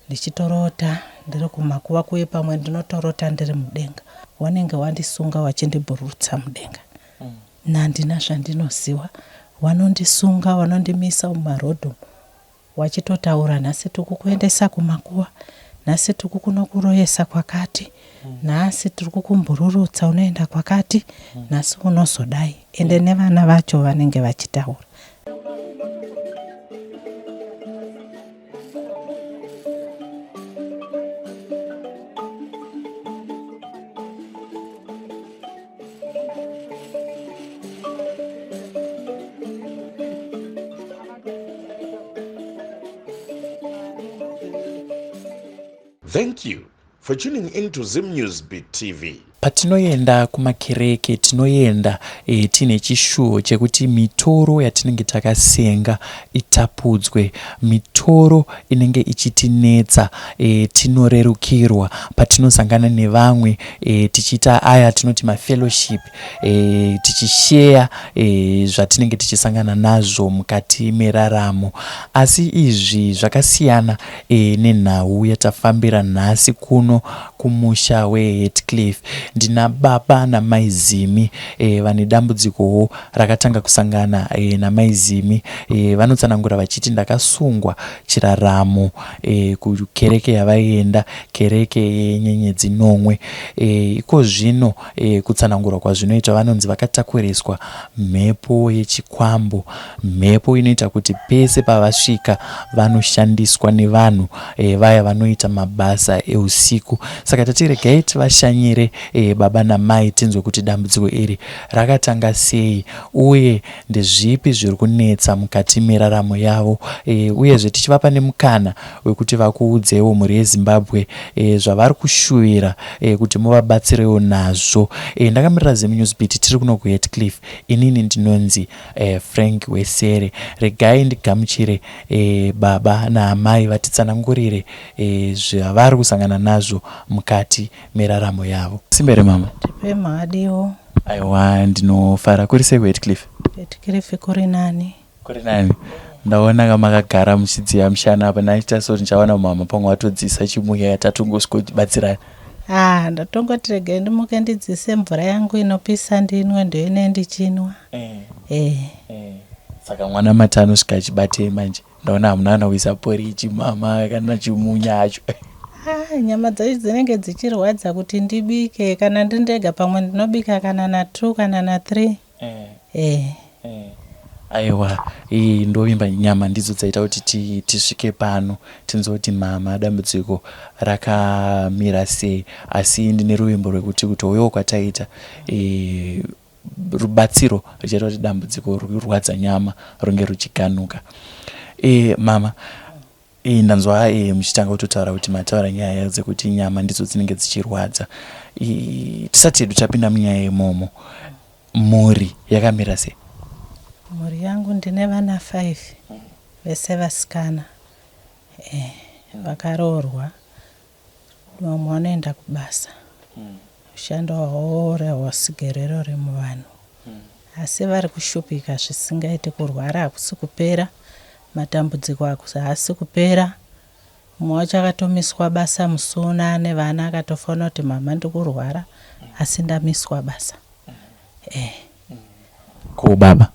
ndichitorota ndiri kumakuva kuye pamwe ndinotorota ndiri mudenga. Wanenge wandisunga wachindibhurutsa mudenga. Nandina zvandinoziva. Wanondisunga, wanondimisa mumarodho. Wachitotaura nhasi tikukuendesa kumakuva. Nhasi tikukunokuroyesa kwakati. Nhasi tikukumbururutsa unoenda kwakati. Nhasi unozodai. Ende nevana vacho vanenge vachitaura. Thank you for tuning into Zim Newsbeat TV. Patinoenda kumakereke tinoenda tine chishuwo chekuti mitoro yatinenge takasenga itapudzwe, mitoro inenge ichitinetsa tinorerukirwa patinosangana nevamwe tichiita aya tinoti mafellowship tichishare zvatinenge tichisangana nazvo mukati meraramo. Asi izvi zvakasiyana nenhau yatafambira nhasi kuno kumusha weHeathcliff. Ndina baba namai Zimi vane dambudzikowo rakatanga kusangana namai Zimi. Vanotsanangura vachiti ndakasungwa chiraramo kukereke yavaienda, kereke yenyenyedzi nomwe. Iko zvino kutsanangura kwazvinoita vanonzi vakatakuriswa mhepo yechikwambo, mhepo inoita kuti pese pavasvika vanoshandiswa nevanhu vaya vanoita mabasa eusiku. Saka tatiregai tivashanyire baba namai tinzwe kuti dambudziko iri rakatanga sei uye ndezvipi zviri kunetsa mukati meraramo yavo, uyezve tichivapa nemukana wekuti vakuudzewo mhuri yeZimbabwe zvavari kushuvira kuti muvabatsirewo nazvo. Ndakamirira Zim Newsbeat tiri kuno kuHeathcliff. Inini ndinonzi Frank Wesere. Regai ndigamuchire baba naamai vatitsanangurire zvavari kusangana nazvo mukati meraramo yavo. Simbere mama. Tipe mhadiwo. Aiwa, ndinofara kuri sei kuHeathcliff? Heathcliff kuri nani. Kuri nani? Ndaona kama makagara muchidziya mushana apa naita so ndichaona mama pamwe watodzisa chimuya yatatongosikobatsirana. Ndatongoti regai ndimuke ndidzise mvura yangu inopisa ndinwe ndoine ndichinwa. Saka mwana matano svika achibate manje. Ndaona hamuna anawisa poriji mama kana chimunya acho. Nyama dzacho dzinenge dzichirwadza kuti ndibike, kana ndindega pamwe ndinobika kana na 2 kana na 3. Aiwa, ndovimba nyama ndidzo dzaita kuti tisvike pano tinzoti mama dambudziko rakamira sei. Asi ndine ruvimbo rwekuti uyo kwataita rubatsiro ruchaita kuti dambudziko rurwadza nyama runge ruchiganuka. Mama, ndanzwa muchitanga kutotaura kuti mataura nyaya dzekuti nyama ndidzo dzinenge dzichirwadza. Tisati hedu tapinda munyaya yemomo, mhuri yakamira sei? Mhuri yangu ndine vana 5 vese vasikana. Vakaroorwa. Vamwe vanoenda kubasa. Ushando hwavo hwasigerero remuvanhu. Asi vari kushupika zvisingaiti. Kurwara hakusi kupera, matambudziko haasi kupera. Mumwe wacho akatomiswa basa musuna nevana akatofanira kuti mama ndikurwara asi ndamiswa basa. Ko baba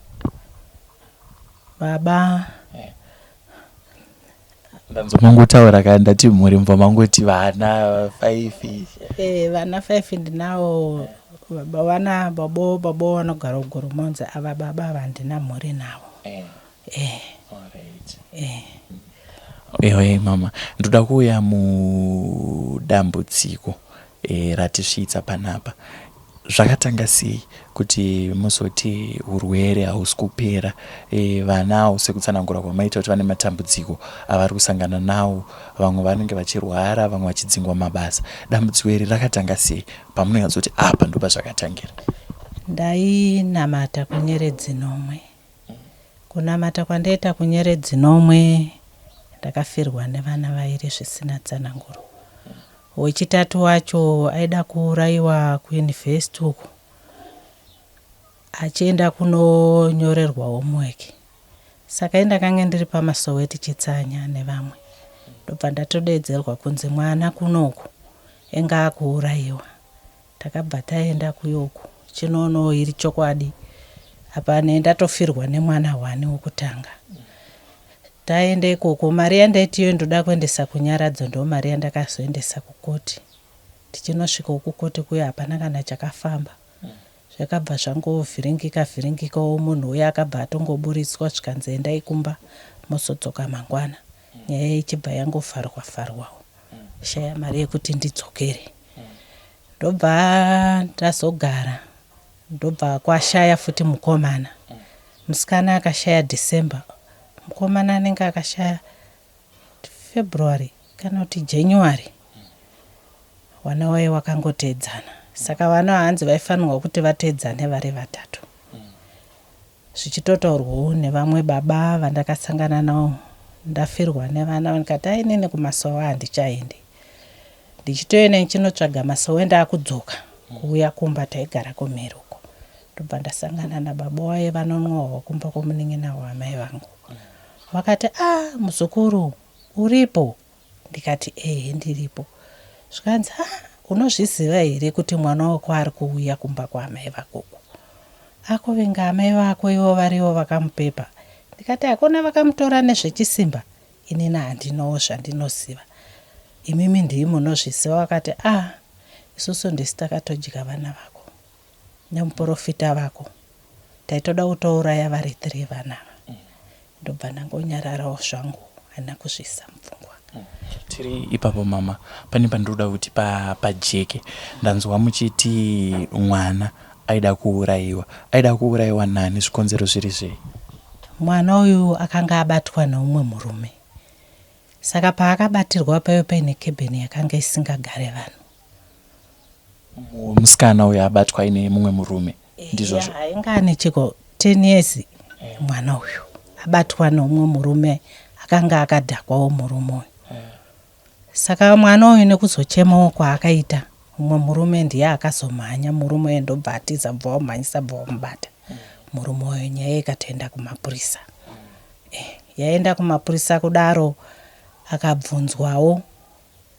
ndanzomangotaura kana ndati mhuri mva mangoti vana 5. Vana 5 ndinawo. Vana babo vanogara kuGoromonza. Ava baba vandina mhuri navo. Mama, ndoda kuuya mudambudziko ratisvitsa panapa. Zvakatanga sei kuti muzoti urwere hausi kupera, vana sekutsanangura kwamaita kuti vane matambudziko avari kusangana nawo, vamwe vanenge vachirwara, vamwe vachidzingwa mabasa. Dambudziko iri rakatanga sei pamunonyadzoti apa ndo pazvakatangira? Ndainamata kunyeredzi nomwe. Kunamata kwandaita kunyeredzi nomwe ndakafirwa nevana vairi zvisina tsananguro. Wechitatu wacho aida kuuraiwa kuuniversity uko. Achienda kunonyorerwa homework. Saka ndakanga ndiri pamasoweti chitsanya nevamwe. ndobva ndatodedzerwa kunzi mwana kunoku enga akuurayiwa. Takabva taenda kuyoku chinono iri chokwadi apa ndatofirwa nemwana wani wokutanga. Taende ikoko mari yandaitiyo ndoda kuendesa kunyaradzo ndo mari yandakazoendesa kukoti. Tichinosvika kukoti kuya hapana kana chakafamba. Zvakabva zvangovhiringika munhu uya akabva atongoburitswa zvikanzi endai kumba mosodzoka mangwana. Nyaya ichibva yangovharwawo. Shaya mari yekuti ndidzokere. Ndobva ndazogara. Ndobva kwashaya futi mukomana. Musikana akashaya December. Mukomana anenge akashaya February kana kuti January. Wana waye wakangotedzana. Saka vana hanzi vaifanirwa kuti vatedzane vari vatatu. Zvichitotaurwawo nevamwe baba vandakasangana navo. Ndafirwa nevana ndikati inini kumasowa handichaendi. Ndichitoenda ndichinotsvaga masowa ndakudzoka kuuya kumba taigara kumhiri uko. Ndobva ndasangana nababa waye vanonwawo kumba kwomunin'ina wamai vangu. Vakati muzukuru uripo? Ndikati ndiripo. Zvikanzi unozviziva here kuti mwana wako ari kuuya kumba kwaamai vakoku? Akuvinga amai vako ivo varivo vakamupepa. Ndikati hakuna vakamutora nezvechisimba? Inini handinowo zvandinoziva. Imimi ndii munozviziva. Vakati isusu ndisi takatodya vana vako nemuprofita vako. Taitoda kutouraya vari 3 vanava. Ndobva ndangonyararawo zvangu handina kuzvisa mupfungwa. Tiri ipapo mama, pane pandoda kuti pajeke. Ndanzwa muchiti mwana aida kuurayiwa. Aida kuurayiwa nani? Zvikonzero zviri zvei? Mwana uyu akanga abatwa neumwe murume. Saka paakabatirwa payo paine kebheni yakanga isingagare vanhu. Musikana uyu abatwa ine mumwe murume. Ndizvozvo. Ainga ane chiko 10 years mwana uyu. Abatwa neumwe murume akanga akadhakwawo murume uyu. Saka mwana uyu nekuzochemawo kwaakaita, umwe murume ndiye akazomhanya murume uyu ndobva atiza bva wamhanyisa bva wamubata. Murume uyu nyaya ikatoenda kumapurisa. Yaenda kumapurisa kudaro akabvunzwawo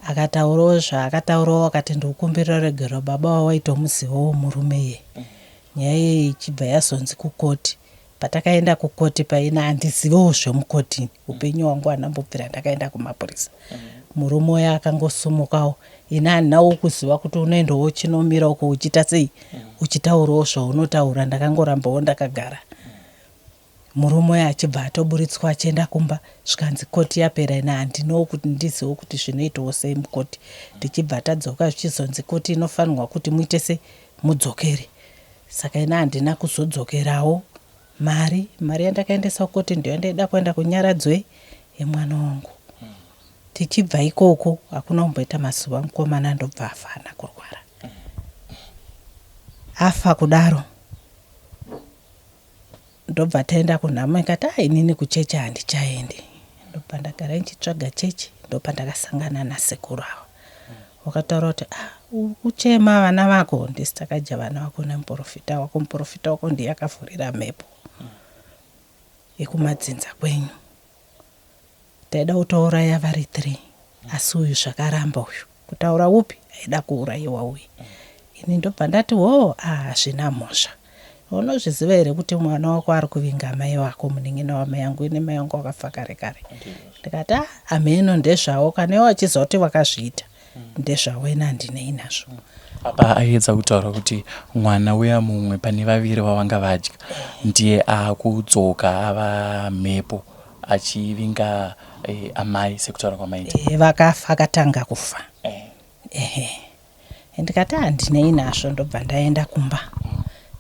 akataurawo zvaakataurawo akati ndikukumbira regero baba waitomuzivawo murume iye. Nyaya iyi ichibva yazonzi kukoti. Patakaenda kukoti paina handizivewo zvemukotini. Upenyu hwangu handambopera ndakaenda kumapurisa. Murume uya akangosumukawo. Ina handinawo kuziva kuti unoendawo chinomira uko uchita sei. Uchitaurawo zvaunotaura. Ndakangorambawo ndakagara. Murume uya achibva atoburitswa achienda kumba. Zvikanzi koti yapera. Ina handinowo kuti ndizivewo kuti zvinoitawo sei mukoti. Ndichibva tadzoka zvichizonzi koti inofanirwa kuti muite sei mudzokere. Saka ina handina kuzodzokerawo. Mari yandakaendesa kukoti ndiyo ndaida kuenda kunyaradzwe yemwana wangu. Tichibva ikoko hakuna kumboita mazuva mukomana ndobva afa hana kurwara. Afa kudaro. Ndobva taenda kunhamo ikati inini kuchechi handichaendi. Ndobva ndagara ndichitsvaga chechi ndobva ndakasangana nasekuru avo. Wakataura kuti kuchema vana vako ndisi takadya vana vako nemuprofita wako. Muprofita wako ndiye akavhurira mhepo yekumadzinza kwenyu. Taida kutouraya vari 3 asi uyu zvakaramba uyu. Kutaura upi aida kuurayiwa uyu. Ini ndobva ndati hazvina mhosva. Unozviziva here kuti mwana wako ari kuvinga amai vako munin'ina wamai yangu ine mai yangu wakafa kare kare. Ndikati ameno ndezvawo kana iwo achizoti wakazviita ndezvawo ina handinei nazvo. Apa aedza kutaura kuti mwana uya mumwe pane vaviri vavanga vadya ndiye akudzoka ava mhepo achivinga amai sekutaura kwamaita. Vakafa akatanga kufa. Ndikati handinei nazvo ndobva ndaenda kumba.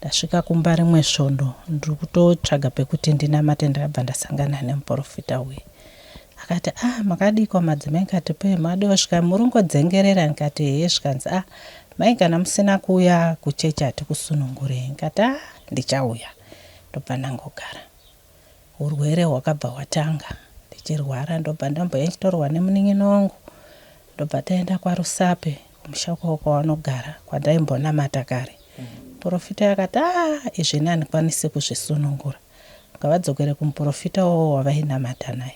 Ndasvika kumba rimwe svondo ndiri kutotsvaga pekuti ndinamate ndakabva ndasangana nemuprofita uyu. Akati makadikwa madzimai. Ndikati madiwa svika muringodzengerera. Ndikati zvikanzi mai kana musina kuuya kuchechi hatikusunungurei. Ndikati ndichauya. Ndobva ndangogara. Urwere hwakabva hwatanga. Ndichirwara ndobva ndamboya ndichitorwa nemunin'ina wangu. Ndobva taenda kwaRusape kumusha kwavo kwavanogara kwandaimbonamata kare. Muprofita akati izvi handikwanisi kuzvisunungura. Ngavadzokere kumuprofita wavo wavainamata naye.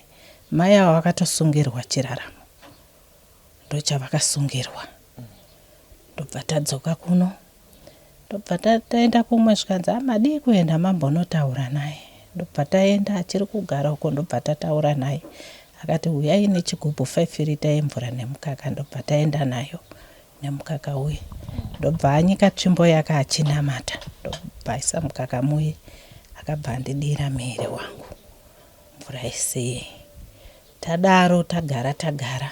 Mai avo vakatosungirwa chiraramo. ndochavakasungirwa. Ndobva tadzoka kuno, ndobva taenda kumwe zvikanzi amadi kuenda mambonotaura naye. Ndobva taenda achiri kugara uko ndobva tataura naye. Akati uyai nechigubhu 5 rita yemvura nemukaka. Ndobva taenda nayo nemukaka uye. Ndobva anyika tsvimbo yake achinamata. Ndobva isa mukaka muye. Akabva andidira muiri wangu. Mvura isei. Tadaro tagara.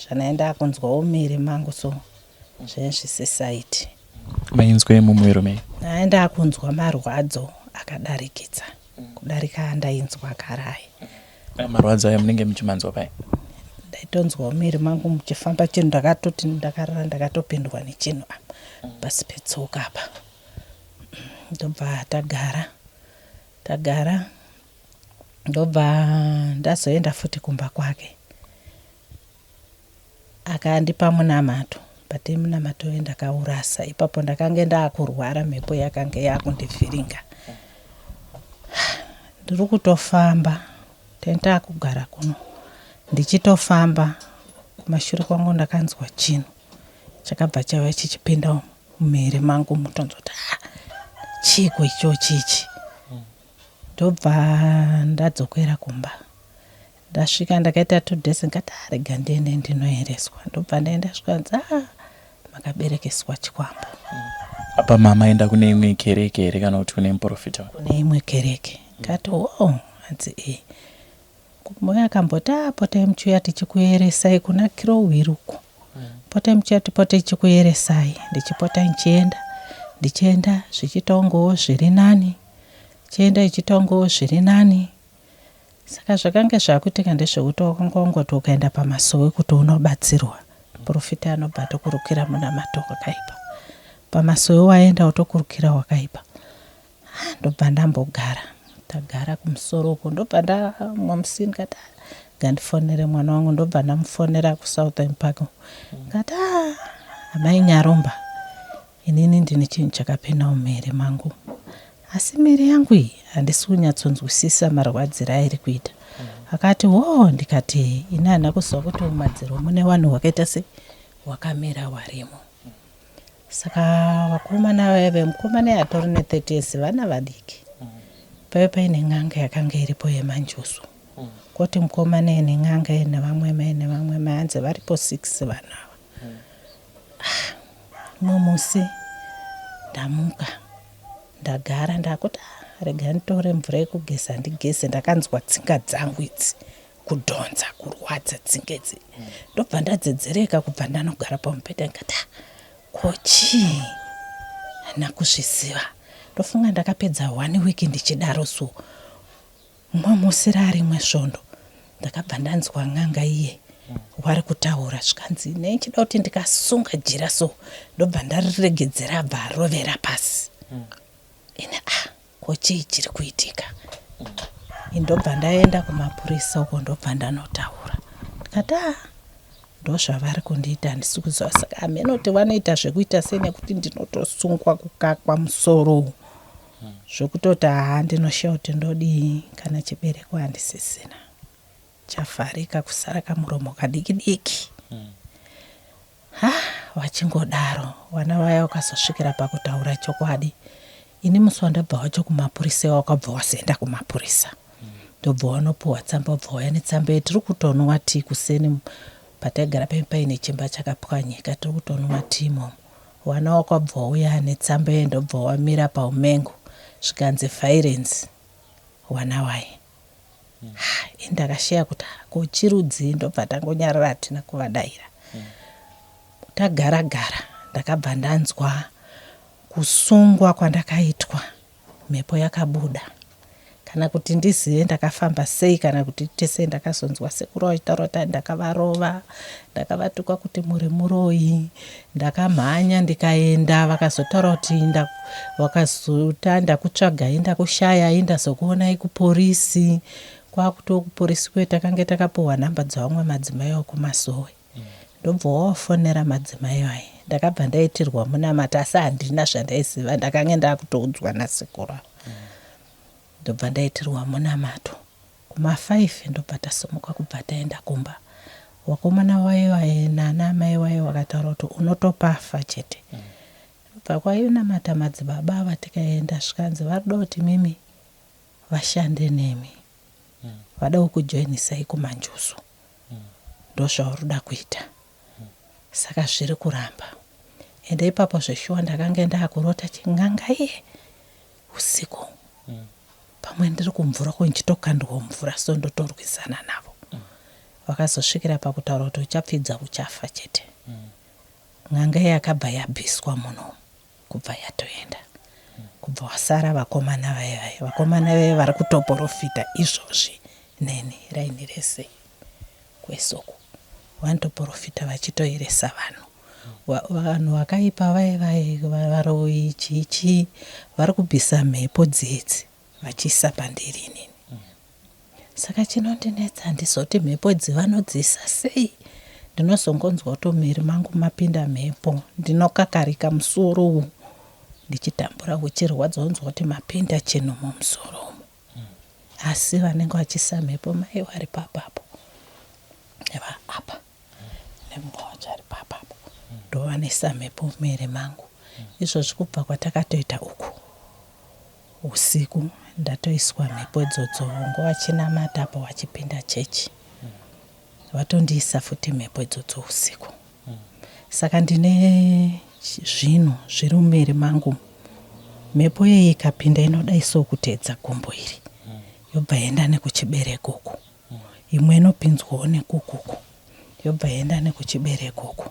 Zvanaenda kunzwawo muiri mangu so zvezvisisaiti. Mainzwe mumwiro mei? Naenda kunzwa marwadzo akadarikidza. Kudarika andainzwa karaye. Marwadzo aya munenge muchimanzwa pai? Ndaitonzwa muiri mangu muchifamba chinhu ndakatoti ndakarara ndakatopindwa nechinhu pasi petsoka apa. Ndobva tagara. Ndobva ndazoenda futi kumba kwake. Akandipa munamato. Pati munamato ndakaurasa. Ipapo ndakange ndakurwara mhepo yakange yakundivhiringa. Ndiri kutofamba. Tenda kugara kuno. Ndichitofamba. Kumashure kwangu ndakanzwa chinhu. Chakabva chauya chichipinda mumiri mangu mutonzota. Chiko ichi. Ndobva ndadzokera kumba. Ndasvika ndakaita 2 days ngati rega ndiende ndinoereswa. Ndobva ndaenda zvikanzi makaberekeswa chikwambo. Apa mama enda kune imwe kereke here kana kuti kune muprofita? Kune imwe kereke. Ngati hanzi moyo akamboti potai muchiuya tichikueresai kuna Kirowiri uko. Potai muchiuya potai tichikueresai. Ndichipota ndichienda zvichitongowo zviri nani. Chienda ichitongowo zviri nani. Saka zvakange zvakuitika ndezvekuti wakangongoti ukaenda pamasowe kuti unobatsirwa. Profita anobva tokurukira munamato wakaipa. Pamasowe waenda utokurukira wakaipa. Ndobva ndambogara. Tagara kumusoro uko. Ndobva ndamwa musini kati gandifonere mwana wangu. Ndobva ndamufonera kuSouthern Park. Ngati amai Nyaromba. Inini ndine chinhu chakapinda mumiri mangu. Asi miri yangu iyi handisi kunyatsonzwisisa marwadziro airi kuita. Akati ndikati inana kuzwa kuti mumadziro mune vanhu wakaita se wakamira warimo. Saka vakomana vaive mukomana atori ne 30 years vana vadiki. Paive paine n'anga yakanga iripo yemanjusu. Kuti mukomana ine n'anga ine vamwe mai hanzi varipo 6 vana. Musi ndamuka. Ndagara ndakuti rega nditore mvura yekugeza ndigeze. Ndakanzwa tsinga dzangu idzi kudhonza kurwadza tsinga idzi. Ndobva ndadzedzereka kubva ndanogara pamubhedha ngati kochi hana kuzviziva. Ndofunga ndakapedza 1 week ndichidaro so. Musi rimwe svondo ndakabva ndanzwa n'anga iye wari kutaura zvikanzi nechida kuti ndikasunga jira so. Ndobva ndariregedzera abva arovera pasi. Ine kochi chiri kuitika. Ndobva ndaenda kumapurisa uko ndobva ndanotaura. Ndikati ndozvavari kundiita handisi kuziva. Saka amenoti vanoita zvekuita senekuti ndinotosungwa kukakwa musoro. Zvokutoti ndinoshaya kuti ndodii kana chibereko handisisina. Chavharika kusara kamuromo kadiki. Wachingodaro vana vaya vakazosvikira pakutaura chokwadi. Ini musi wandabva wacho kumapurisa wakabva wazienda kumapurisa. Ndobva wanopuwa tsamba wabva wauya netsamba tiri kutonwa tii kuseni pataigara paine chimba chakapwanyika tiri kutonwa tii imomo. Vana wakabva wauya netsamba ndobva wamira paumengo zvikanzi violence vana waye. Ndakashaya kuti kochirudzi. Ndobva tangonyarara hatina kuvadaira. Tagara ndakabva ndanzwa kusungwa kwandakaitwa. Mhepo yakabuda. Kana kuti ndizive ndakafamba sei kana kuti tese ndakazonzwa sekuru achitaura kuti ndakavarova, ndakavatukwa kuti muri muroi, ndakamhanya ndikaenda vakazotaura kuti vakazota ndakutsvaga ndakushaya ndazokuonai kupolisi. Kwakuti kupolisi kwe takanga takapuwa nhamba dzavamwe madzimai kumasowe. Ndobva wafonera madzimai waye. Ndakabva ndaitirwa munamata asi handina zvandaiziva ndakanga ndakutoudzwa nasekuru. Ndobva ndaitirwa munamato. Kuma 5 ndobva tasomuka kubva taenda kumba. wakomana waye nana mai waye vakataura kuti unotopafa chete. Bva kwainamata madzibaba vatikaenda zvikanzi varida kuti mimi vashande nemi, vada kujoinisai kumanjusu, ndozvaurida kuita. Saka zviri kuramba. Ende ipapo zveshuwa ndakanga ndakurota chinganga iye usiku. Pamwe ndiri kumvura kunchitokandwa mvura so ndotorwisana navo. Vakazosvikira pakutaura kuti uchapfidza uchafa chete. Nganga yakabva yabviswa muno kubva yatoenda. Kubva wasara vakomana vaye. Vakomana vaye vari kutoprofita izvozvi neni raini rese kwesoko. Vanotoprofita vachitoiresa vanhu vakaipa vaye varoichichi vari kubvisa mhepo dzidzi vachiisa pandiri inini. Saka chinondinetsa ndizoti mhepo idzi vanodzisa sei. Ndinozongonzwa kuti mumwiri mangu mapinda mhepo, ndinokakarika musoro uwu ndichitambura uchirwadza unzwa kuti mapinda chinhu mumusoro umu. Asi vanenge vachiisa mhepo mai vari papapo apa nemukwacha ari papapo ndovanisa mhepo mumwiri mangu. Izvozvi kubva kwatakatoita uku usiku ndatoiswa mhepo idzodzo nguva chinamatapo wachipinda chechi. Vatondiisa futi mhepo idzodzo usiku. Saka ndine zvinhu zviri mumwiri mangu. Mhepo iyi ikapinda inoda iso kutedza gumbo iri, yobva yenda nekuchibereko uku. Imwe inopinzwawo nekukuku, yobva yenda nekuchibereko uku.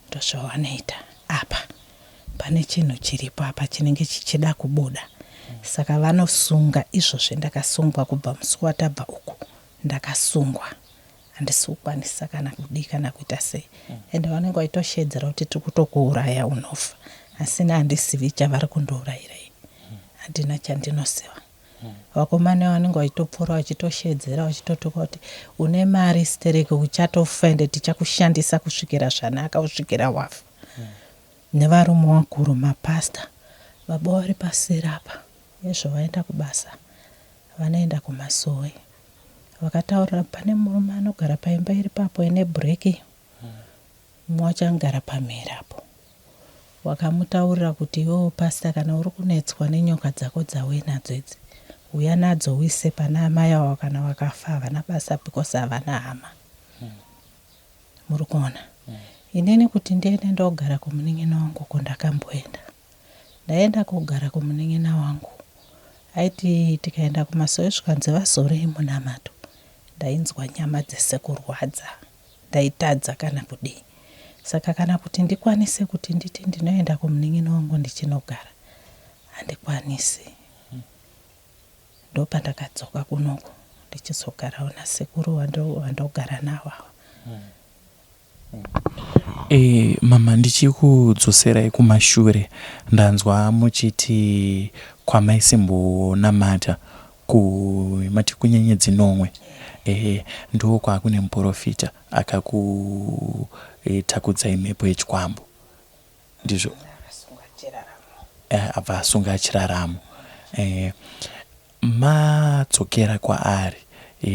Ndozvavanoita apa. Pane chinhu chiripo apa chinenge chichida kubuda. Saka vanosunga izvozvi ndakasungwa kubva musi watabva uku. Ndakasungwa. Handisi kukwanisa kana kudi kana kuita sei. Ende vanenge vaitoshedzera kuti tiri kutokuuraya unofa. Asina handisivi chavari kundourayira ini. Handina chandinosiva. Vakomana vanenge vaitopfuura vachitoshedzera vachitotuka kuti une mari stereke uchatofa ende tichakushandisa kusvikira zvanaka kusvikira wafa. Nevarume vakuru mapasta baba vari paseri apa izvo vaenda kubasa vanoenda kumasowe. Vakataurira pane murume anogara paimba iri papo ine breki, mumwe wacho anogara pamhiri apo. Wakamutaurira kuti iwewe pasta kana uri kunetswa nenyoka dzako dzauya nadzo idzi, uya nadzo uise pana amai avo kana vakafa havana basa because havana hama. Muri kuona. Inini kuti ndiende ndogara kumunin'ina wangu kundakamboenda. Ndaenda kugara kumunin'ina wangu. Aiti tikaenda kumasowe zvikanzi vazorei munamato. Ndainzwa nyama dzese kurwadza. Ndaitadza kana kudii. Saka kana kuti ndikwanise kuti nditi ndinoenda kumunin'ina wangu ndichinogara, handikwanisi. Ndopandakadzoka kunoku ndichizogarawo nasekuru wandogara nawo. Mama, ndichikudzoserai kumashure ndanzwa muchiti kwamaisimbonamata mati kunyenyedzi nomwe. Ndo kwakune muprofita akakutakudzai mhepo yechikwambo. Ndizvo abva asunga chiraramo. Madzokera kwaari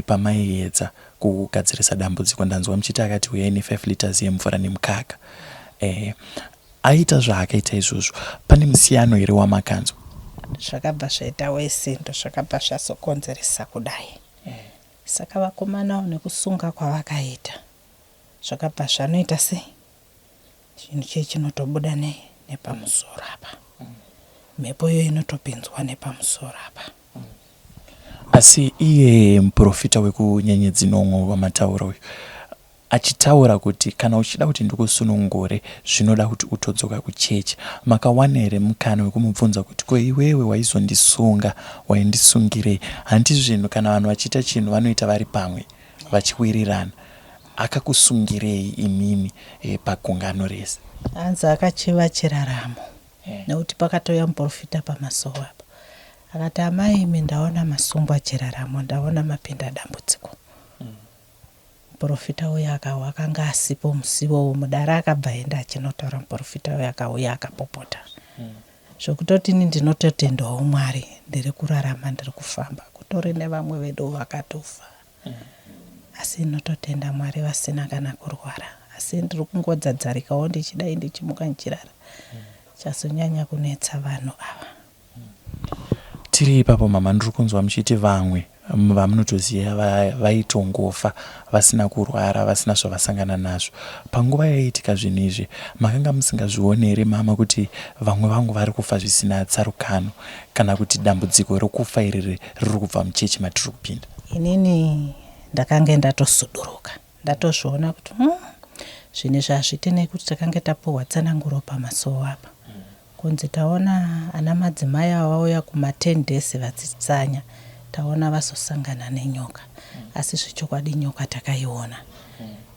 pamaiedza kugadzirisa dambudziko. Ndanzwa muchiti akati uyai ne5 liters yemvura nemukaka. Aita zvaakaita izvozvo, pane musiyano here wamakanzwa? Zvakabva zvaita wese ndo zvakabva zvazokonzeresa kudai. Saka vakomanawo nekusunga kwavakaita zvakabva zvanoita sei chinhu chii chinotobuda nepamusoro apa. Mhepo iyo inotopinzwa nepamusoro apa. Asi iye muprofita wekunyenyedzi nomwe wamataura uyu achitaura kuti kana uchida kuti ndikusunungure zvinoda kuti utodzoka kuchechi, makawana here mukana wekumubvunza kuti ko iwewe waizondisunga waindisungirei? Handi zvinhu kana vanhu vachiita chinhu vanoita vari pamwe vachiwirirana. Akakusungirei imimi pagungano rese? Hanzi akachiva chiraramo. Nekuti pakatouya muprofita pamasowe apa. Akati amai imi ndaona masungwa chiraramo, ndaona mapinda dambudziko. Muprofita uya akanga asipo musiwo mudara akabva enda achinotaura. Muprofita uya akauya akapopota. Zvokutoti ini ndinototendawo Mwari ndiri kurarama ndiri kufamba. Kutori nevamwe vedu vakatofa. asi nototenda Mwari vasina kana kurwara, asi ndiri kungodzadzarikawo ndichidai ndichimuka ndichirara. Chazonyanya kunetsa vanhu ava. Tiri ipapo mama, ndiri kunzwa muchiti vamwe vamunotoziva vaitongofa vasina kurwara, vasina zvavasangana nazvo. Panguva yaiitika zvinhu izvi makanga musingazvioni here mama kuti vamwe vangu vari kufa zvisina tsarukano, kana kuti dambudziko rokufa iri riri kubva muchechi matiri kupinda? Inini ndakange ndatosuduruka, ndatozviona kuti zvinhu zvazviti nekuti takange tapuhwa tsananguro pamasowo apa. Kunzi taona ana madzimai vauya kuma10 days vachitsanya, taona vazosangana nenyoka. Asi zvechokwadi nyoka takaiona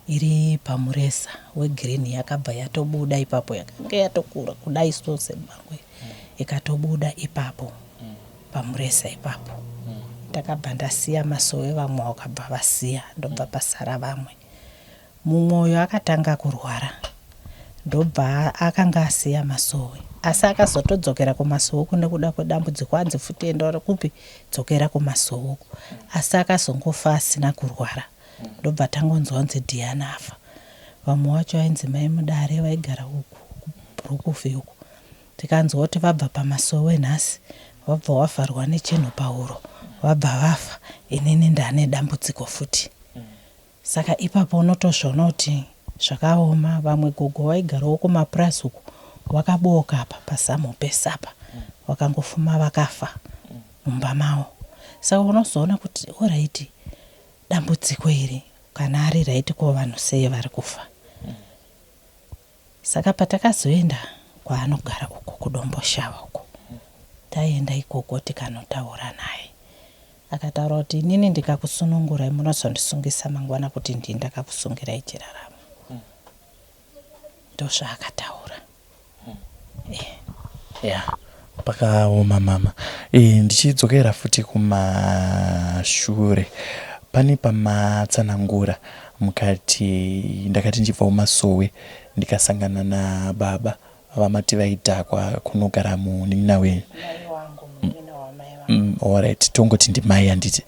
iri pamureza wegreen, yakabva yatobuda ipapo, yakanga yatokura kudai sose bangwe, ikatobuda ipapo pamureza ipapo. Takabva ndasiya masowe, vamwe wakabva vasiya, ndobva pasara vamwe. Mumwoyo akatanga kurwara, ndobva akanga asiya masowe, asi akazotodzokera kumasowo kune kuda kwedambudziko, anzi futi enda kupi, dzokera kumasowo, asi akazongofa asina kurwara. Ndobva tangonzwa kunzi Diana afa. Vamwe wacho ainzi Mai Mudare vaigara uku Bhurukufi uku. Tikanzwa kuti vabva pamasowe nhasi, wabva wavharwa nechinhu pahuro, wabva vafa, inini ndane dambudziko futi. Saka ipapo unotozviona kuti zvakaoma. Vamwe gogo vaigarawo kumapurazi uku wakaboka apa pazamu pesapa, wakangofuma vakafa mumba mavo. Saka unozoona kuti alright, dambudziko iri kana ari right ko vanhu sei vari kufa. Saka patakazoenda kwaanogara uko kudomboshava uko, taenda ikoko tikanotaura naye. Akataura kuti inini ndikakusunungurai munozondisungisa mangwana kuti ndini ndakakusungirai chiraramo. Ndozvaakataura. Pakaoma mama. Ndichidzokera futi kumashure, pane pamatsanangura mukati ndakati ndibva kumasowe ndikasangana nababa vamati vaidhakwa kunogara munina wenyu. Alright, tongoti ndimai handiti.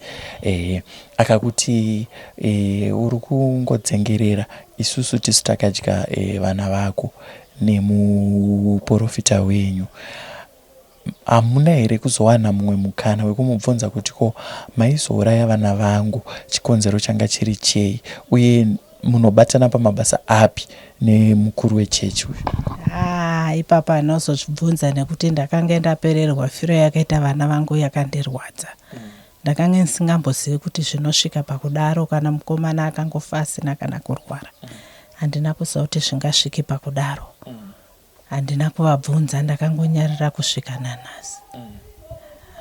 Akakuti uri kungodzengerera, isusu tisu takadya vana vako nemuprofita wenyu. Hamuna here kuzowana mumwe mukana wekumubvunza kuti ko maizouraya vana vangu, chikonzero changa chiri chei, uye munobatana pamabasa api nemukuru wechechi uyu? Ipapa anozozvibvunza nekuti ndakanga ndapererwa firo yakaita vana vangu yakandirwadza. Ndakanga ndisingambozivi kuti zvinosvika pakudaro kana mukomana akangofa asina kana kurwara. Handina kuziva kuti zvingasviki pakudaro. Handina kuvabvunza, ndakangonyarira kusvika nanhasi.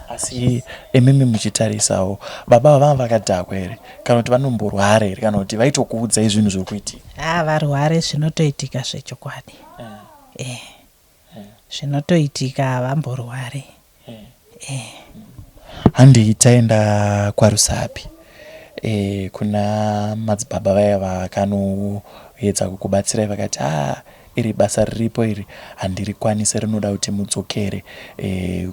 Asi emimi muchitarisawo, baba vava vakadhakwa here, kana kuti vanomborwara here, kana kuti vaitokuudzai zvinhu zviri kuitika? Varware zvinotoitika zvechokwadi. Zvinotoitika, havamborware. Handi taenda kwaRusapi, kuna madzibaba vaya vakanoedza kukubatsirai vakati iri basa riripo iri handirikwanise, rinoda kuti mudzokere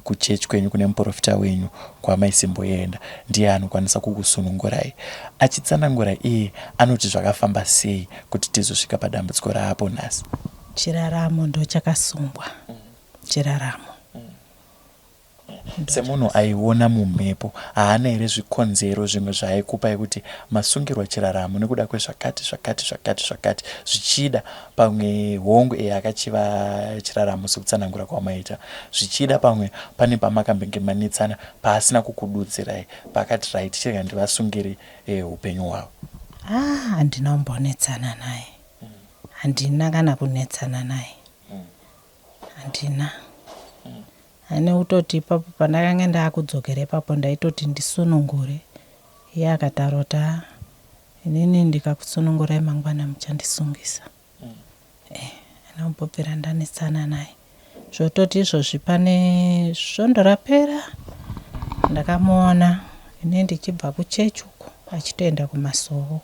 kuchechi kwenyu kune muprofita wenyu kwamaisimboenda, ndiye anokwanisa kukusunungurai. Achitsanangura iye anoti zvakafamba sei kuti tizosvika padambudziko raapo nhasi? Chiraramo ndo chakasungwa. Chiraramo. Semunhu aiona mumhepo, haana here zvikonzero zvimwe zvaaikupai kuti masungirwa chiraramo nekuda kwezvakati zvichida pamwe hongu akachiva chiraramo sekutsanangura kwamaita, zvichida pamwe pane pamakambengemanitsana paasina kukududzirai pakati right chirega ndivasungiri upenyu hwavo? Handina kumbonetsana naye. Handina kana kunetsana naye. Handina. Ane utoti ipapo pandakanga ndaakudzokera ipapo ndaitoti ndisunungure. Iye akatarota, inini ndikakusunungurai mangwana muchandisungisa. Anombopera ndanetsana naye. Zvototi izvozvi pane svondo rapera, ndakamuona inini ndichibva kuchechi uko achitoenda kumasowo.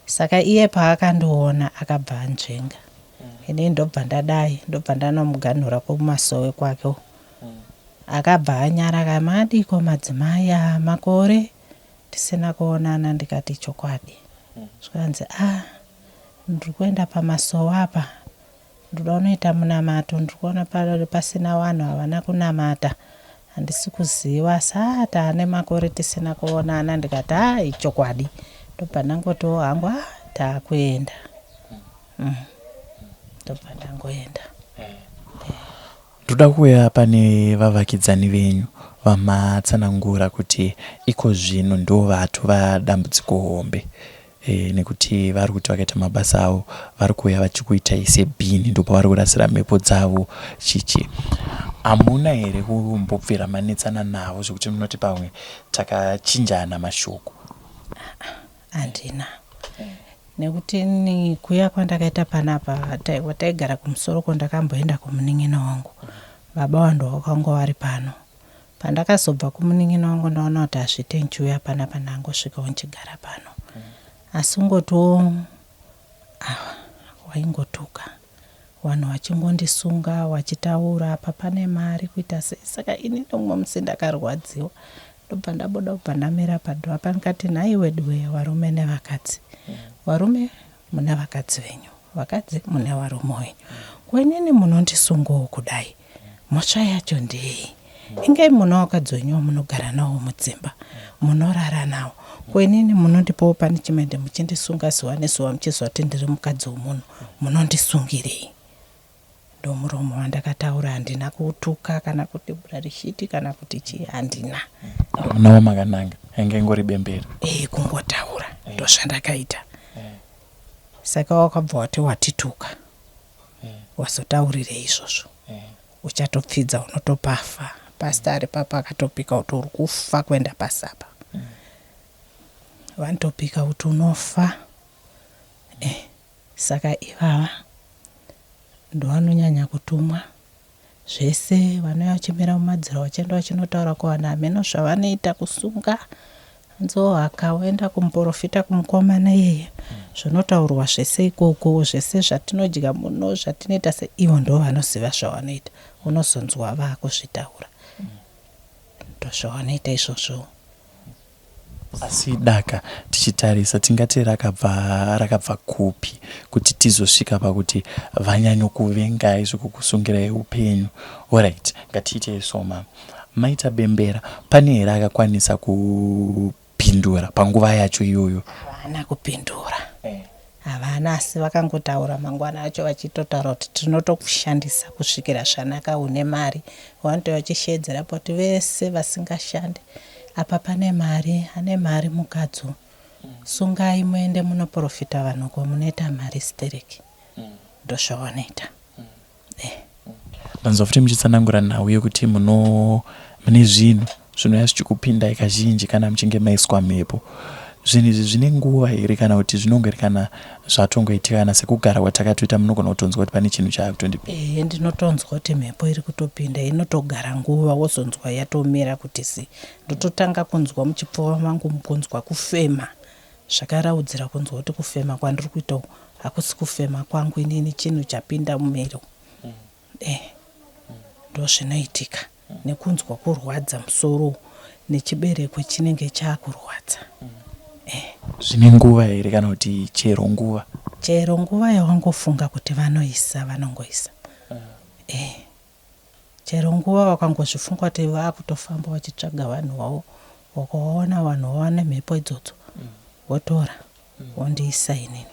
Saka iye paakandiona akabva anzvenga. Inini ndobva ndadai, ndobva ndanomuganhura kumasowe kwake. Akabva anyaraka, madiko madzimai makore, tisina kuonana ndikati chokwadi. Zvikanzi ndiri kuenda pamasowa apa ndoda unoita munamato, ndiri kuona pasina vanhu havana kunamata, handisi kuziva. Taane makore tisina kuonana. Ndikati ichokwadi. Ndobva ndangotiwo hangu taakuenda. Ndobva ndangoenda. Ndoda kuuya pane vavakidzani venyu vamatsanangura kuti iko zvino ndo vatu vadambudziko hombe, nekuti vari kuti vakaita mabasa avo vari kuuya vachikuitai sebhini, ndipo vari kurasira mhepo dzavo chichi. Hamuna here kumbobvira manetsana navo zvekuti munoti pamwe takachinjana mashoko? Handina. Nekuti kuya kwandakaita panapa taigara kumusoro kwandakamboenda kumunin'ina wangu. Baba wangu wakanga vari pano. Pandakazobva kumunin'ina wangu ndaona kuti hazviite nchiuya panapa ndangosvika nchigara pano. Asi ngotiwo waingotuka. Vanhu vachingondisunga vachitaura apa pane mari kuita sei. Saka ini nomwe musi ndakarwadziwa. Ndobva ndabuda kubva ndamira padhuwa apa ndikati nhaiwediwe varume nevakadzi. Varume muna vakadzi venyu, vakadzi muna varume venyu. Kwenini munondisungawo kudai? Mhosva yacho ndei? Ingai muna vakadzi venyu munogara navo mudzimba, munorara navo. Kwenini munondipawo panichimende muchindisunga zuva nezuva muchizoti ndiri mukadzi womunhu, munondisungirei? Ndomuromo wandakataura. Handina kutuka kana kuti burarishiti kana kuti chii, handina. Nawo makananga ainge ingori bembera. Kungotaura ndozvandakaita. Saka wakabva wati watituka, wazotaurire izvozvo, uchatopfidza unotopafa. Pasita ari papa akatopika kuti uri kufa kuenda pasapa. Vanotopika kuti unofa. Saka ivava ndovanonyanya kutumwa. Zvese vanouya vachimira mumadziro vachienda vachinotaura kuvanhu hameno zvavanoita kusunga. Nzo akaenda kumuprofita kumukomana yeye. Zvinotaurwa zvese ikoko, zvese zvatinodya muno, zvatinoita se ivo ndo vanoziva zvavanoita. Unozonzwa vakuzvitaura. Ndozvavanoita izvozvo. Asi daka tichitarisa tingati rakabva kupi kuti tizosvika pakuti vanyanyokuvengai zvekukusungirai upenyu. Alright, ngatiite soma. Maita bembera, pane here akakwanisa kupindura panguva yacho iyoyo? Havana kupindura. Havana, asi vakangotaura mangwana acho vachitotaura kuti tinotokushandisa kusvikira zvanaka une mari. Vanotova vachishedzera kuti vese vasingashande. Apa pane mari, ane mari mukadzi. Sungai muende munoprofita vanhuko munoita mari stereki. Ndozvavanoita. Ndanzwa futi muchitsanangura nhau yekuti mune zvinhu zvinouya zvichikupindai kazhinji kana muchinge maiswa mhepo. Zvinhu izvi zvine nguva here kana kuti zvinongori kana zvatongoitika kana sekugara kwatakatoita munogona kutonzwa kuti pane chinhu chaakutondipa? Ndinotonzwa kuti mhepo iri kutopinda, inotogara nguva wozonzwa yatomera kuti si. Ndototanga kunzwa muchipfuva mangu kunzwa kufema. Zvakaraudzira kunzwa kuti kufema kwandiri kuita hakusi kufema kwangu, inini chinhu chapinda mumero. Ndozvinoitika. Nekunzwa kurwadza musoro nechibereko chinenge chakurwadza. Zvine nguva here kana kuti chero nguva? Chero nguva yawangofunga kuti vanoisa, vanongoisa. Chero nguva wakangozvifunga kuti vakutofamba vachitsvaga vanhu vavo, wakaona vanhu vavo vane mhepo idzodzo, wotora wondiisa inini.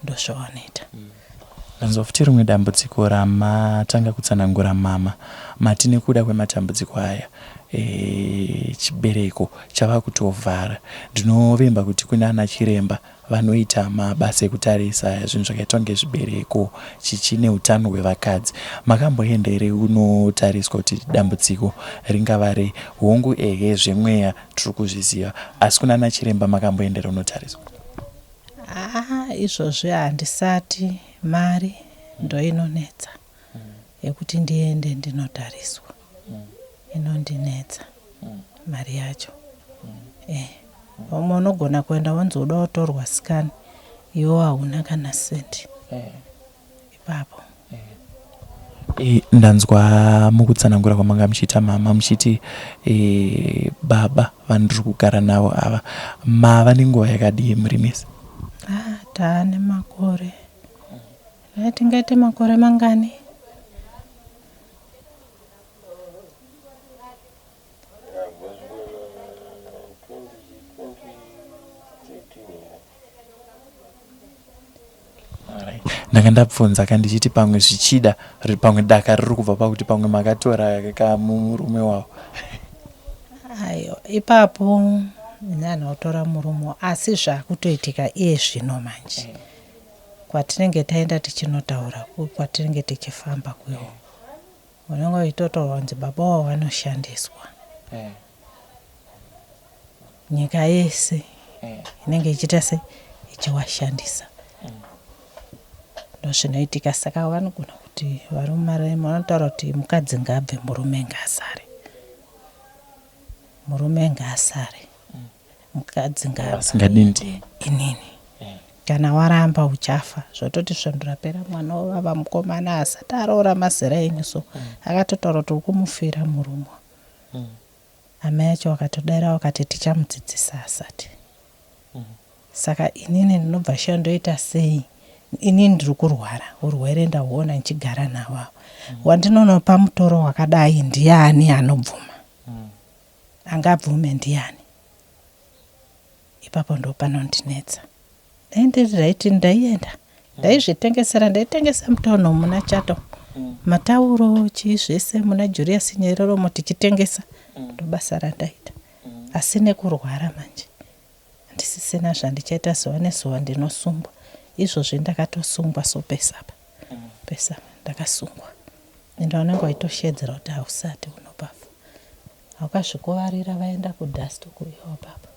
Ndozvavanoita. Ndanzwa futi rimwe dambudziko ramatanga kutsanangura mama, mati nekuda kwematambudziko aya chibereko chava kutovhara. Ndinovemba kuti kuna ana chiremba vanoita mabasa ekutarisa zvinhu zvakaitwa ngezvibereko chichine utano hwevakadzi. Makamboenda here unotariswa kuti dambudziko ringava rei? Hongu zvemweya tiri kuzviziva, asi kuna ana chiremba makamboenda here unotariswa? Izvozvi handisati. Mari ndo inonetsa yekuti ndiende ndinotariswa. Inondinetsa mari yacho. Vamwe unogona kuenda wanzoda kutorwa sikani, iwo hauna kana senti ipapo. ndanzwa mukutsanangura kwamanga muchiita mama muchiti baba vandiri kugara navo ava mava nenguva yakadii muri misi? Taane makore tingaite makore mangani? ndanga ndabvunza kandichiti pamwe zvichida pamwe daka riri kubva pakuti pamwe makatora kamurume wavo. Ayo ipapo ndanotora murume asi zvakutoitika iye zvino manje kwatinenge taenda tichinotaura kwatinenge tichifamba kuyo unenge uchitotaura kunzi baba wavo vanoshandiswa nyika yese inenge ichiita se ichiwashandisa ndozvinoitika. Saka vanogona kuti varume vanotaura kuti mukadzi ngabve murume ngaasare, murume ngaasare, mukadzi ngabve inini. Kana waramba uchafa zvototi zvandurapera mwana wava mukomana asati aroora mazera enyu so akatotaura kuti ukumufira murume. Amai acho wakatodaira wakati tichamudzidzisa asati. Saka inini ndinobva shandoita sei? Inini ndiri kurwara urwere ndahuona nchigara navo wandinonopa mutoro wakadai ndiani anobvuma? Angabvume ndiani? Ipapo ndo panondinetsa. Ndaiti ndaienda ndaizvitengesera ndaitengesa mutono muna Chato matauro chii zvese muna Julius Nyerere tichitengesa ndobasa randaita. Asi nekurwara manje ndisisina zvandichaita zuva nezuva ndinosungwa. Izvozvi ndakatosungwa so pesapa ndakasungwa enda unenge waitoshedzera kuti hausati unobafa haukazvikuvarira vaenda kudhastu kuiwa baba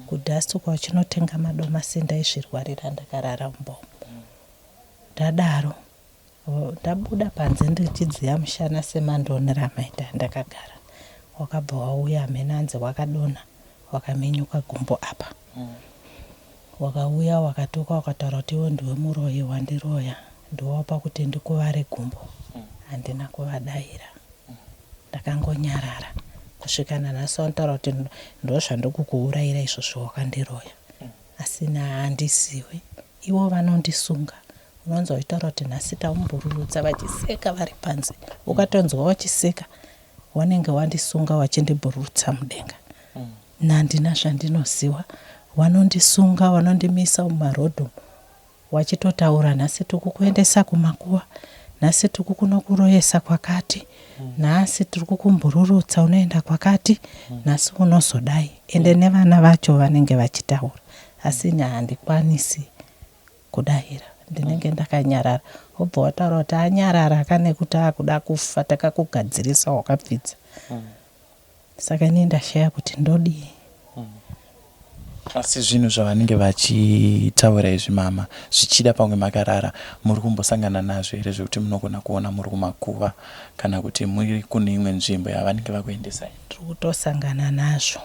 kudhastu kwachinotenga madomasi ndaizvirwarira ndakarara mumba ndadaro ndabuda panze ndichidziya mushana semandoni ramaita ndakagara wakabva wauya amenanzi wakadona wakamenyuka gumbo apa wakauya wakatoka wakataura kuti iwe ndiwe muroyi wandiroya ndowapa kuti ndikuvare gumbo handina kuvadaira ndakangonyarara kusvika nanhasi wanotaura kuti ndozvandikukuurayira izvozvo wakandiroya asina handisiwe ivo vanondisunga unonzwa uchitaura kuti nhasi taumbururutsa vachiseka vari panze ukatonzwa wachiseka wanenge wandisunga wachindibhururutsa mudenga nandina zvandinoziva vanondisunga vanondimisa mumarodho wachitotaura nhasi tikukuendesa kumakuva nhasi tikukunokuroyesa kwakati nhasi tiri kukumbururutsa unoenda kwakati nhasi unozodai ende nevana vacho vanenge vachitaura asi handikwanisi kudaira ndinenge ndakanyarara obva wataura kuti anyarara kanekuti akuda kufa takakugadzirisa wakapfidza saka ini ndashaya kuti ndodii. Asi zvinhu zvavanenge vachitaura izvi mama zvichida pamwe makarara muri kumbosangana nazvo here zvekuti munogona kuona muri kumakuva kana kuti muri kune imwe nzvimbo yavanenge vakuendesai? Tiri kutosangana nazvo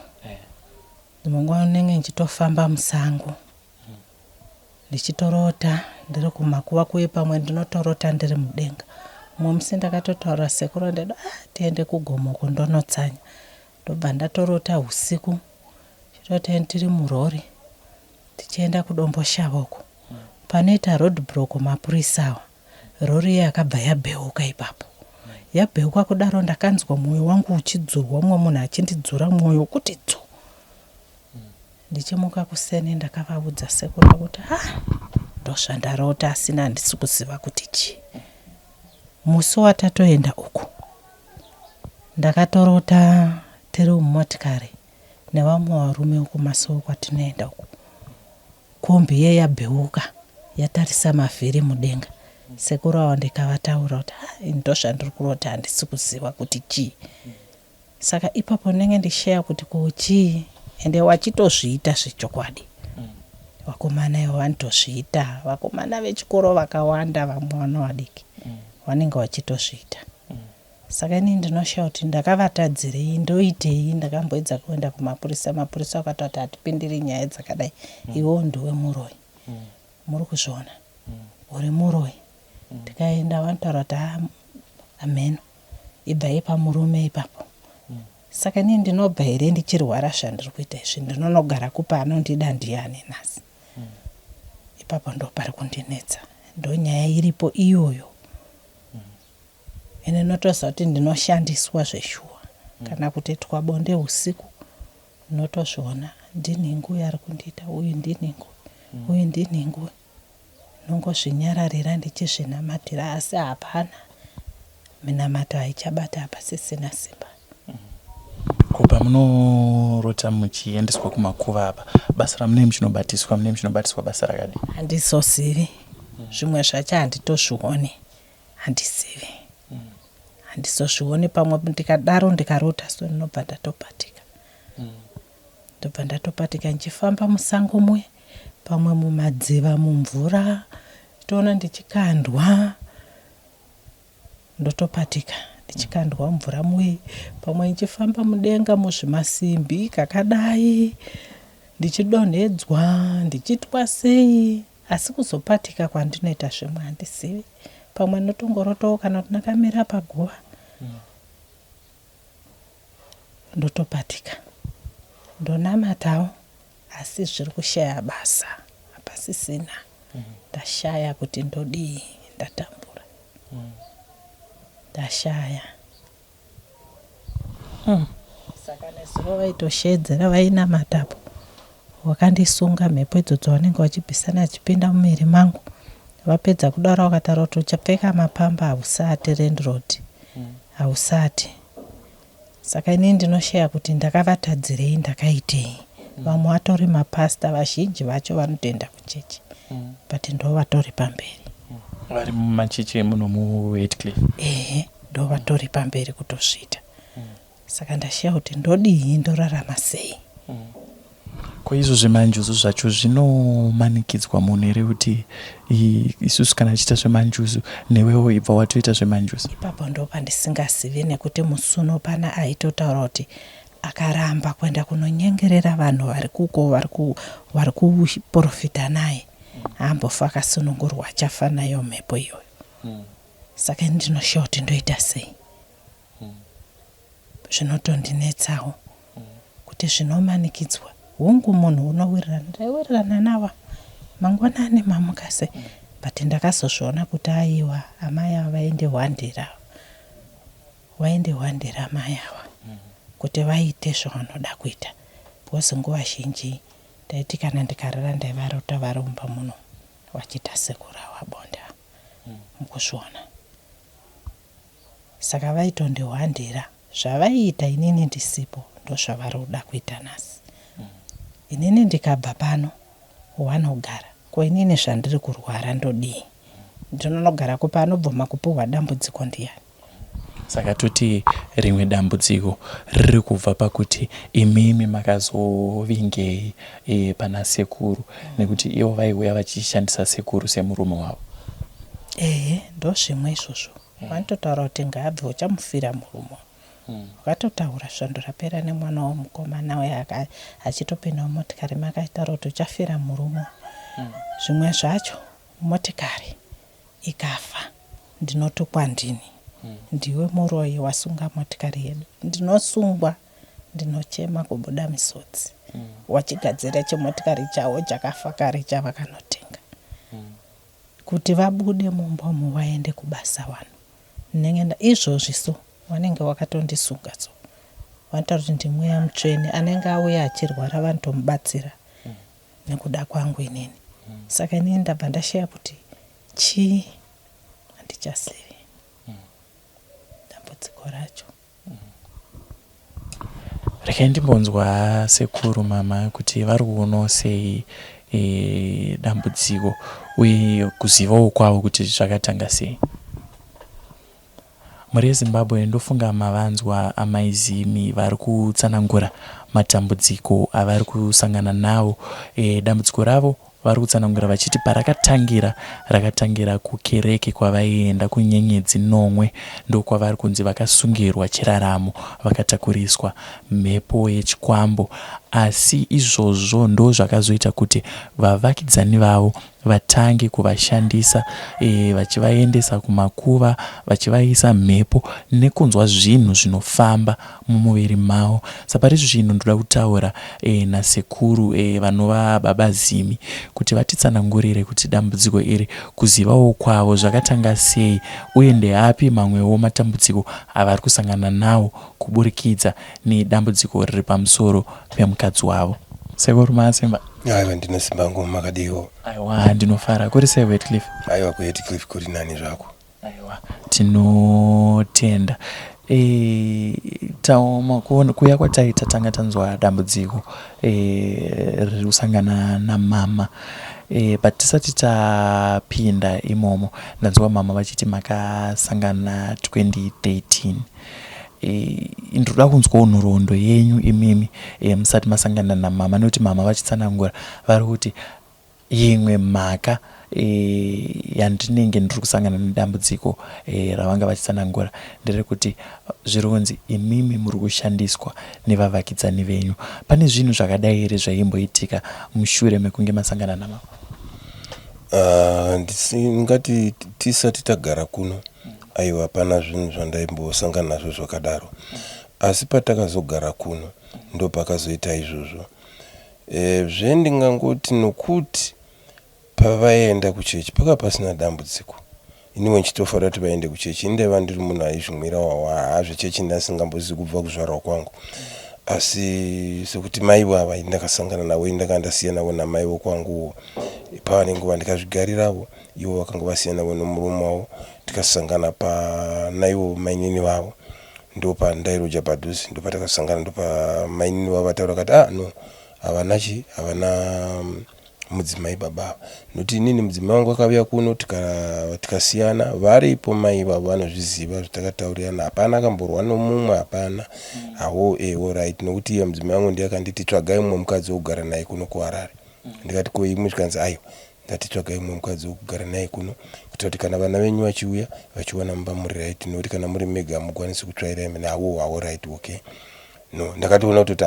mumwe unenge nchitofamba musango ndichitorota ndiri kumakuva kuye pamwe ndinotorota ndiri mudenga. Mumwe musi ndakatotaura sekuru ndedo tiende kugomo kundonotsanya ndobva ndatorota usiku chitoti tiri murori tichienda kudomboshavoko panoita roadblock mapurisawa rori yakabva yabheuka ipapo yabheuka kudaro ndakanzwa mwoyo wangu uchidzurwa mumwe munhu achindidzura mwoyo kuti dzo ndichimuka kuseni ndakavaudza sekuru kuti ndozvandarota asina handisi kuziva kuti chii. Musi watatoenda uku ndakatorota tiri mumotikari nevamwe varume kumasoko kwatinoenda uku kombi ye yabheuka yatarisa mavhiri mudenga sekuru avo ndikavataura kuti ndozvandiri kurota handisi kuziva kuti chii. Saka ipapo ndinenge ndishaya kuti kuchii ende wachitozviita zvechokwadi vakomana ivo vanotozviita vakomana vechikoro vakawanda vamwe vana vadiki vanenge vachitozviita. Saka ini ndinoshaya kuti ndakavatadzirei ndoitei ndakamboedza kuenda kumapurisa mapurisa vakati kuti hatipindiri nyaya dzakadai iwo ndiwe muroyi muri kuzviona uri muroyi. Tikaenda vanotaura kuti ameno ibva ipamurume ipapo. Saka ini ndinobva here ndichirwara zvandiri kuita izvi, ndinonogara kupa anondida ndiani nhasi. Ipapo ndo pari kundinetsa, ndo nyaya iripo iyoyo. Ine notoziva kuti ndinoshandiswa zveshuwa, kana kutoitwa bonde usiku notozviona ndinhingu yari kundiita, uyu ndinhingu, uyu ndinhingu. Nongozvinyararira ndichizvinamatira, asi hapana minamato haichabata apa, sisina simba. Kupa munorota muchiendeswa kumakuva apa, basa ramunenge muchinobatiswa basa rakadi? Handizozivi, zvimwe zvacho handitozvioni, handizivi. Handizozvioni, pamwe ndikadaro ndikarota so ndinobva ndatopatika. Ndobva ndatopatika ndichifamba musango muye, pamwe mumadziva, mumvura, toona ndichikandwa, ndotopatika. Ndichikandwa mvura muye, pamwe ndichifamba mudenga muzvimasimbi kakadai, ndichidonhedzwa, ndichitwa sei, asi kuzopatika kwandinoita zvimwe handizivi. Pamwe notongorotawo kana kuti nakamira paguva, ndotopatika. Ndonamatawo, asi zviri kushaya basa, hapasisina. Ndashaya kuti ndodii, ndatambura. Ndashaya. Saka nezuva vaitoshedzera vainamatapo, wakandisunga mhepo idzodzo vanenge vachibvisana achipinda mumiri mangu. Vapedza kudaro vakataura kuti uchapfeka mapamba hausati rendrod, hausati. Saka ini ndinoshaya kuti ndakavatadzirei, ndakaitei. Vamwe vatori mapasta, vazhinji vacho vanotoenda kuchechi, but ndo vatori pamberi. Vari mumachechi muno muWheatcliff? Ehe, ndo vatori pamberi kutozviita. Saka ndashaya kuti ndodii, ndorarama sei. Ko izvo zvemanjuzu zvacho zvinomanikidzwa munhu here kuti isusu kana tichiita zvemanjuzu newewo ibva watoita zvemanjuzu? Ipapo ndo pandisingazivi, nekuti musuno pana aitotaura kuti akaramba kuenda kunonyengerera vanhu vari kuko vari kuprofita naye, ambofa akasunungurwa achafa nayo mhepo iyoyo. Saka ndinoshaya kuti ndoita sei. Zvinotondinetsawo kuti zvinomanikidzwa. Hungu munhu unowirirana, ndaiwirirana nawa mangwanani mamuka sei, but ndakazozviona kuti aiwa amai ava vaindihwandira mai ava kuti vaite zvavanoda kuita. Because nguva zhinji ndaiti kana ndikarara ndaivarota varomba muno vachiita sekura wabonda mukuzviona. Saka vaitondihwandira zvavaiita inini ndisipo, ndo zvavari kuda kuita nhasi. Inini ndikabva pano wanogara, ko inini zvandiri kurwara ndodii, ndinonogara kupa anobvuma kupuhwa dambudziko ndiani. Saka toti rimwe dambudziko riri kubva pakuti imimi makazovingei pana sekuru, nekuti ivo vaiuya vachishandisa sekuru semurume wavo. Ndo zvimwe izvozvo. Vanototaura kuti ngaabve uchamufira murume. Wakatotaura zvando rapera nemwana womukomana uya achitopinda mumotikari makaitaura kuti uchafira murume. Zvimwe zvacho motikari ikafa, ndinoti kwandini, ndiwe muroyi wasunga motikari yedu. Ndinosungwa, ndinochema kubuda misodzi. Wachigadzira chimotikari chavo chakafa kare chavakanotenga. Kuti vabude mumbomo vaende kubasa wano. Nengenda izvozviso wanenge wakatondisunga so. Vanotaura kuti ndimweya mutsvene anenge auya achirwara vanotomubatsira nekuda kwangu inini. Saka inini ndabva ndashaya kuti chii handichazivi dambudziko racho. Rekai ndimbonzwa sekuru mama kuti vari kuonawo sei dambudziko uye kuzivawo kwavo kuti zvakatanga sei. Muri yeZimbabwe ndofunga mavanzwa amaizimi vari kutsanangura matambudziko avari kusangana nawo. Dambudziko ravo vari kutsanangura vachiti rakatangira kukereke kwavaienda kunyenyedzi nomwe, ndokwavari kunzi vakasungirwa chiraramo vakatakuriswa mhepo yechikwambo. asi izvozvo ndo zvakazoita kuti vavakidzani vavo vatange kuvashandisa vachivaendesa kumakuva, vachivaisa mhepo nekunzwa zvinhu zvinofamba mumuviri mavo. Sapari zvino ndoda kutaura nasekuru vanova baba Zimi kuti vatitsanangurire kuti dambudziko iri kuzivawo kwavo zvakatanga sei uye ndeapi mamwewo matambudziko avari kusangana nawo kuburikidza nedambudziko riri pamusoro pemukadzi wavo. Sekuru Masimba. Aiwa, ndinosimba ngoma makadiwo. Aiwa, ndinofara. Kuri sei Wetcliffe? Aiwa, kuHeathcliff kuri nani zvako. Aiwa, tinotenda. Taoma kuya kwataita tanga tanzwa dambudziko riri kusangana namama. But tisati tapinda imomo ndanzwa mama vachiti makasangana 2013. Ndoda kunzwawo nhoroondo yenyu imimi musati masangana namama, nekuti mama vachitsanangura vari kuti imwe mhaka yandinenge ndiri kusangana nedambudziko ravanga vachitsanangura ndere kuti zvironzi imimi muri kushandiswa nevavakidzani venyu. Pane zvinhu zvakadai here zvaimboitika mushure mekunge masangana namama? Ngati tisati tagara kuno, aiwa pana zvinhu zvandaimbosangana nazvo zvakadaro, asi patakazogara kuno ndo pakazoita izvozvo. Zvendingangoti nokuti pavaenda kuchechi paka pasina dambudziko, iniwe nchitofarira kuti vaende kuchechi, indaiva ndiri munhu aizvimwira wawa zvechechi ndasingambozivi kubva kuzvarwa kwangu. Asi sekuti mai vava ndakasangana navo ndakandasiya navo namai vokwangu pavanenge vandikazvigariravo, ivo vakanga vasiya navo nomurume wavo, tikasangana panaivo mainini vavo, ndopa ndairoja padhuze, ndopa takasangana, ndopa mainini vavo vataura kati no havana mudzimai baba, nokuti inini mudzimai wangu akauya kuno tikasiyana, varipo mai vavo vanozviziva zvatakataurirana, hapana akamborwa nomumwe, hapana. Right, nokuti iye mudzimai wangu ndiye akanditi tsvagai mumwe mukadzi wokugara naye kuno kuHarare. Ndikati ko imwe zvikanzi aiwa, ndatitsvagai mumwe mukadzi wokugara naye kuno kuitira kuti kana vana venyu vachiuya vachiwana mumba muri right, nokuti kana muri mega hamukwanisi kutsvaira imwe. Hawo right, okay. No, ndakatoona kuti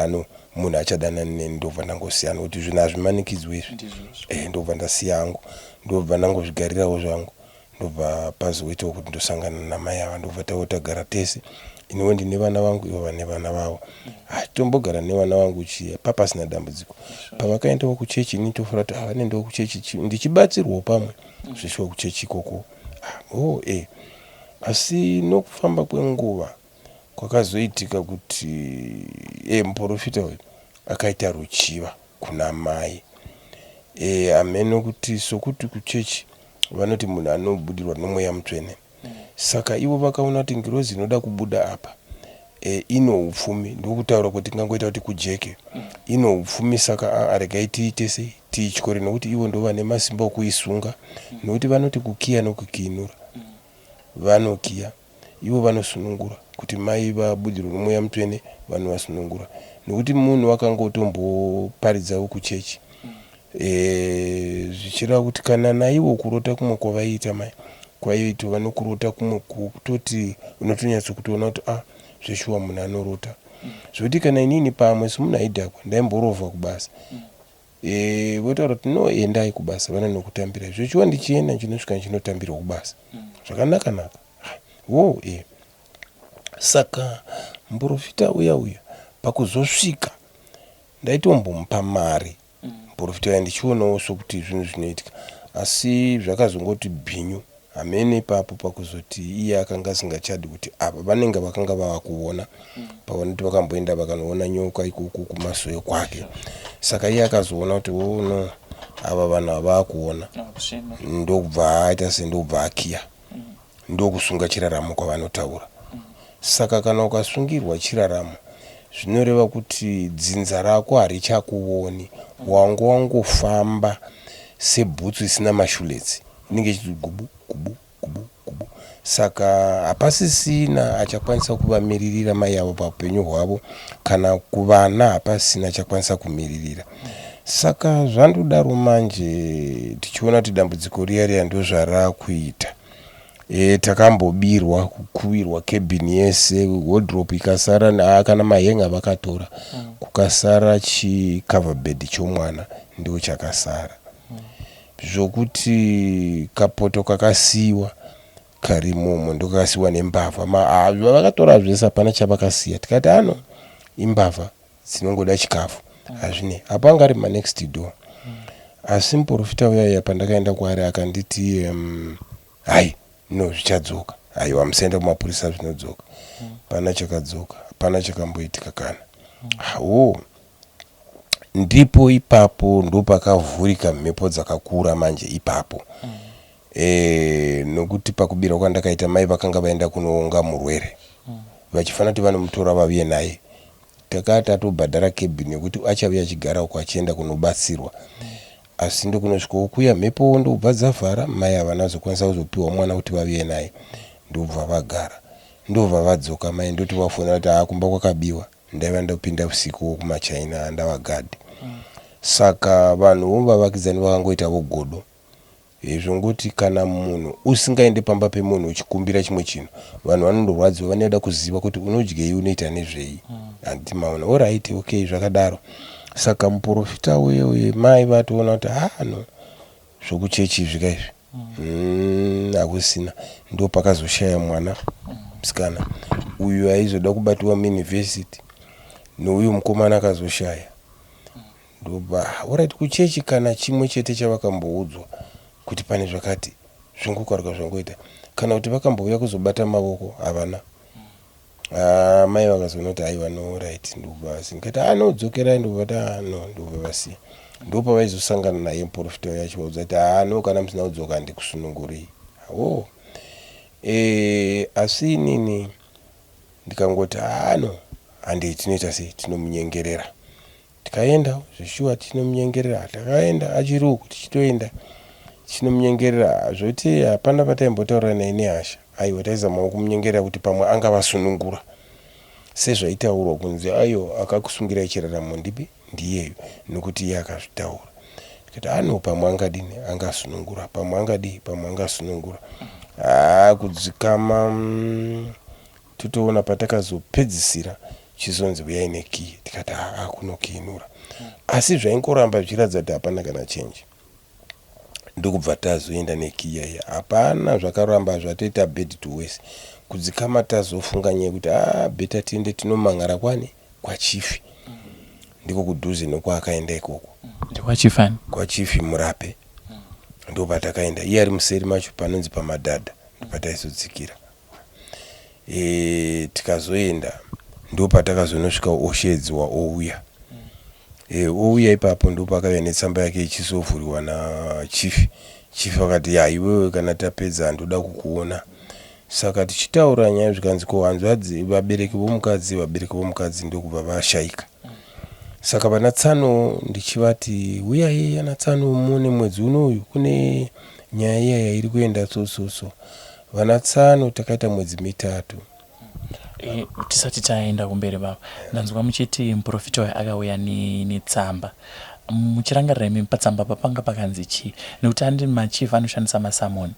munhu achadana neni ndobva ndangosiyana, kuti zvinhu hazvimanikidzwi izvi. Ndobva ndasiya hangu, ndobva ndangozvigarirawo zvangu, ndobva pazoitawo kuti ndosangana namai ava, ndobva tagara tese. Iniwe ndine vana vangu, ivo vane vana vavo. Tombogara nevana vangu chiya papasina dambudziko. Pavakaendawo kuchechi ini tofarira kuti vanendawo kuchechi ndichibatsirwawo pamwe zvishuwa kuchechi ikoko. Asi nokufamba kwenguva kwakazoitika kuti muprofita uyu akaita ruchiva kuna mai. Ameno kuti sokuti kuchechi vanoti munhu anobudirwa nomweya mutsvene. Saka ivo vakaona kuti ngirozi inoda kubuda apa ino upfumi, ndokutaura kuti tingangoita kuti kujeke ino upfumi. Saka aregai tiite sei tiityore, nokuti ivo ndo vane masimba okuisunga, nokuti vanoti kukiya nokukinura. Vanokiya, ivo vanosunungura, kuti mai vabudirwe nomweya mutsvene vanhu vasunungura, nokuti munhu wakangotomboparidzawo kuchechi. Zvichireva kuti kana naivo kurota kumwe kwavaiita mai kwaito vanokurota kumwe kutoti unotonyatso kutoona kuti zveshuwa munhu anorota. Zvekuti kana inini pamwe semunhu aidhakwa ndaimborovha kubasa, votaura kuti no endai kubasa, vanonokutambira. Zvechiwa ndichienda ndichinosvika ndichinotambira kubasa zvakanaka. Saka muprofita uya pakuzosvika ndaitombomupa mari muprofita uya, ndichionawo sokuti zvinhu zvinoitika, asi zvakazongoti bhinyu hamene ipapo pakuzoti iye akanga asingachadi kuti apa vanenge vakanga vava kuona pavanoti vakamboenda vakanoona nyoka ikoko kumasoyo kwake. Saka iye akazoona kuti no ava vanhu havaa kuona, ndokubva aita sendokubva akiya, ndokusunga chiraramo kwavanotaura. Saka kana ukasungirwa chiraramo zvinoreva kuti dzinza rako harichakuoni, wangofamba sebhutsu isina mashuletsi, inenge ichiti gubu gubu gubu gubu. Saka hapasisina achakwanisa kuvamiririra mai avo paupenyu hwavo, kana kuvana hapasisina achakwanisa kumiririra. Saka zvandodaro manje tichiona kuti dambudziko riya ndo zvarakuita. takambobirwa kukuvirwa kebhini yese, wardrobe ikasara, kana mahenga vakatora, kukasara chikava bed chomwana ndio chakasara. Zvokuti kapoto kakasiwa karimomo ndokasiwa nembavha. Vakatora zvese hapana chavakasiya. Tikati ano imbavha dzinongoda chikafu hazvine, apa anga ari next door. Asi muprofita uyaya pandakaenda kwaari akanditi hai no zvichadzoka, aiwa musaenda kumapurisa zvinodzoka. Pana chakadzoka, hapana chakamboitika kana. Ndipo ipapo ndo pakavhurika mhepo dzakakura manje ipapo. Nokuti pakubira kwandakaita mai vakanga vaenda kunoonga murwere, vachifana kuti vanomutora vaviye naye. Takati atobhadhara kebhini yekuti achauya achigara uko achienda kunobatsirwa. Asi ndokunosvika ukuya mhepo ndobva dzavhara, mai havana zokwanisa kuzopiwa mwana kuti vaviye naye, ndobva vagara. Ndobva vadzoka mai ndoti vafonera kuti kumba kwakabiwa, ndaiva ndopinda usiku kumachaina ndavagadhi. Saka vanhu vavakidzani vakangoita vogodo. Zvongoti kana munhu usingaende pamba pemunhu uchikumbira chimwe chinhu, vanhu vanondorwadziwa, vanoda kuziva kuti unodyei, unoita nezvei. Handiti maona alright, okay, zvakadaro. Saka muprofita uye mai vatoona kuti no zvokuchechi zvika izvi hakusina. Ndo pakazoshaya mwana musikana uyu aizoda kubatiwa muuniversity, nouyu mukomana akazoshaya. Ndobva alright, kuchechi kana chimwe chete chavakamboudzwa kuti pane zvakati zvingokaruka zvangoita, kana kuti vakambouya kuzobata mavoko havana. Mai vakazoona kuti aiwa no alright, ndobva singati nodzokerai, ndobva ndobva vasiya. Ndopa vaizosangana naye muprofita yacho vaudza kuti no kana musina kudzoka handikusunungurei. Asi inini ndikangoti no handi tinoita sei, tinomunyengerera. Tikaenda zvishuwa tinomunyengerera, takaenda achiri uku tichitoenda tinomunyengerera. Zvoti hapana pataimbotaura naye nehasha, aiwa taizamawo kumunyengerera kuti pamwe angavasunungura. Sezvaitaurwa kunzi akakusungirai chiraramo ndipi ndiyeyo, nokuti iye akazvitaura. Tikati pamwe angadini, angasunungura, pamwe angadii, pamwe angasunungura. Kudzikama totoona patakazopedzisira chizonzi uyai nekiyi. Tikati kunokinura. Asi zvaingoramba zvichiratidza kuti hapana kana chenji. Ndokubva tazoenda nekiyi iya, hapana zvakaramba zvatoita bed to wese. Kudzikama tazofunga nyaya kuti beta tiende tinomangara kwani kwachifi. Ndiko kudhuze nokwaakaenda ikoko. Ndikwachifani? Kwachifi Murape. Ndo patakaenda. Iye ari museri macho panonzi pamadhadha. Ndo pataizodzikira. Tikazoenda ndo patakazonosvika oshedziwa ouya. Ouya ipapo ndo pakauya netsamba yake ichisovhuriwa nachifi. Chifi akati iwewe kana tapedza ndoda kukuona. Saka tichitaura nyaya zvikanzi hanzvadzi vabereki vomukadzi ndokubva vashaika. Saka vana Tsano ndichivati uyai ana Tsano muone mwedzi unoyu kune nyaya iya iri kuenda so. Vana Tsano takaita mwedzi 3. Tisati taenda kumberi baba, ndanzwa muchiti muprofita uyu akauya netsamba. Muchirangarira imi patsamba papanga pakanzi chii? Nekuti andi machief anoshandisa masamoni,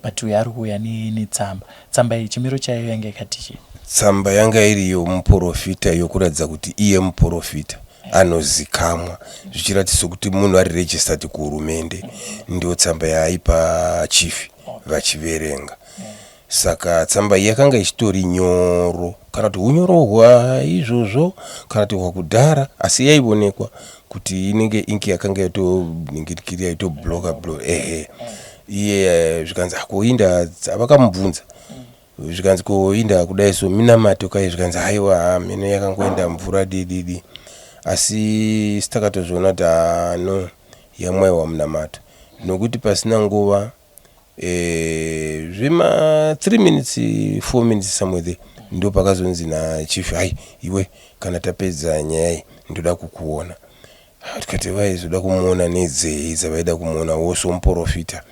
but uyu ari kuuya netsamba. Tsamba iyi chimiro chayo yanga yakati chii? Tsamba yanga iriyo muprofita yokuratidza kuti iye muprofita anozikamwa, zvichiratidza kuti munhu ari registered kuhurumende. Ndio tsamba yaaipa chief vachiverenga. Saka tsamba iyi yakanga ichitori nyoro, kana kuti unyoro hwaizvozvo kana kuti hwakudhara, asi yaionekwa kuti inenge inki yakanga yatoningirikira yaitobloka. Iye zvikanzi koinda vakamubvunza, zvikanzi koinda kudai so minamato kai, zvikanzi haiwa mino yakangoenda mvura dididi. Asi sitakatozviona kuti no yamwaiwa munamato, nokuti pasina nguva zvima 3 minutes 4 minutes somewhere there ndo pakazonzi nachief iwe kana tapedza nyaya ndoda kukuona. Tikati vaizoda kumuona nedzei dzavaida kumuona woso muprofita.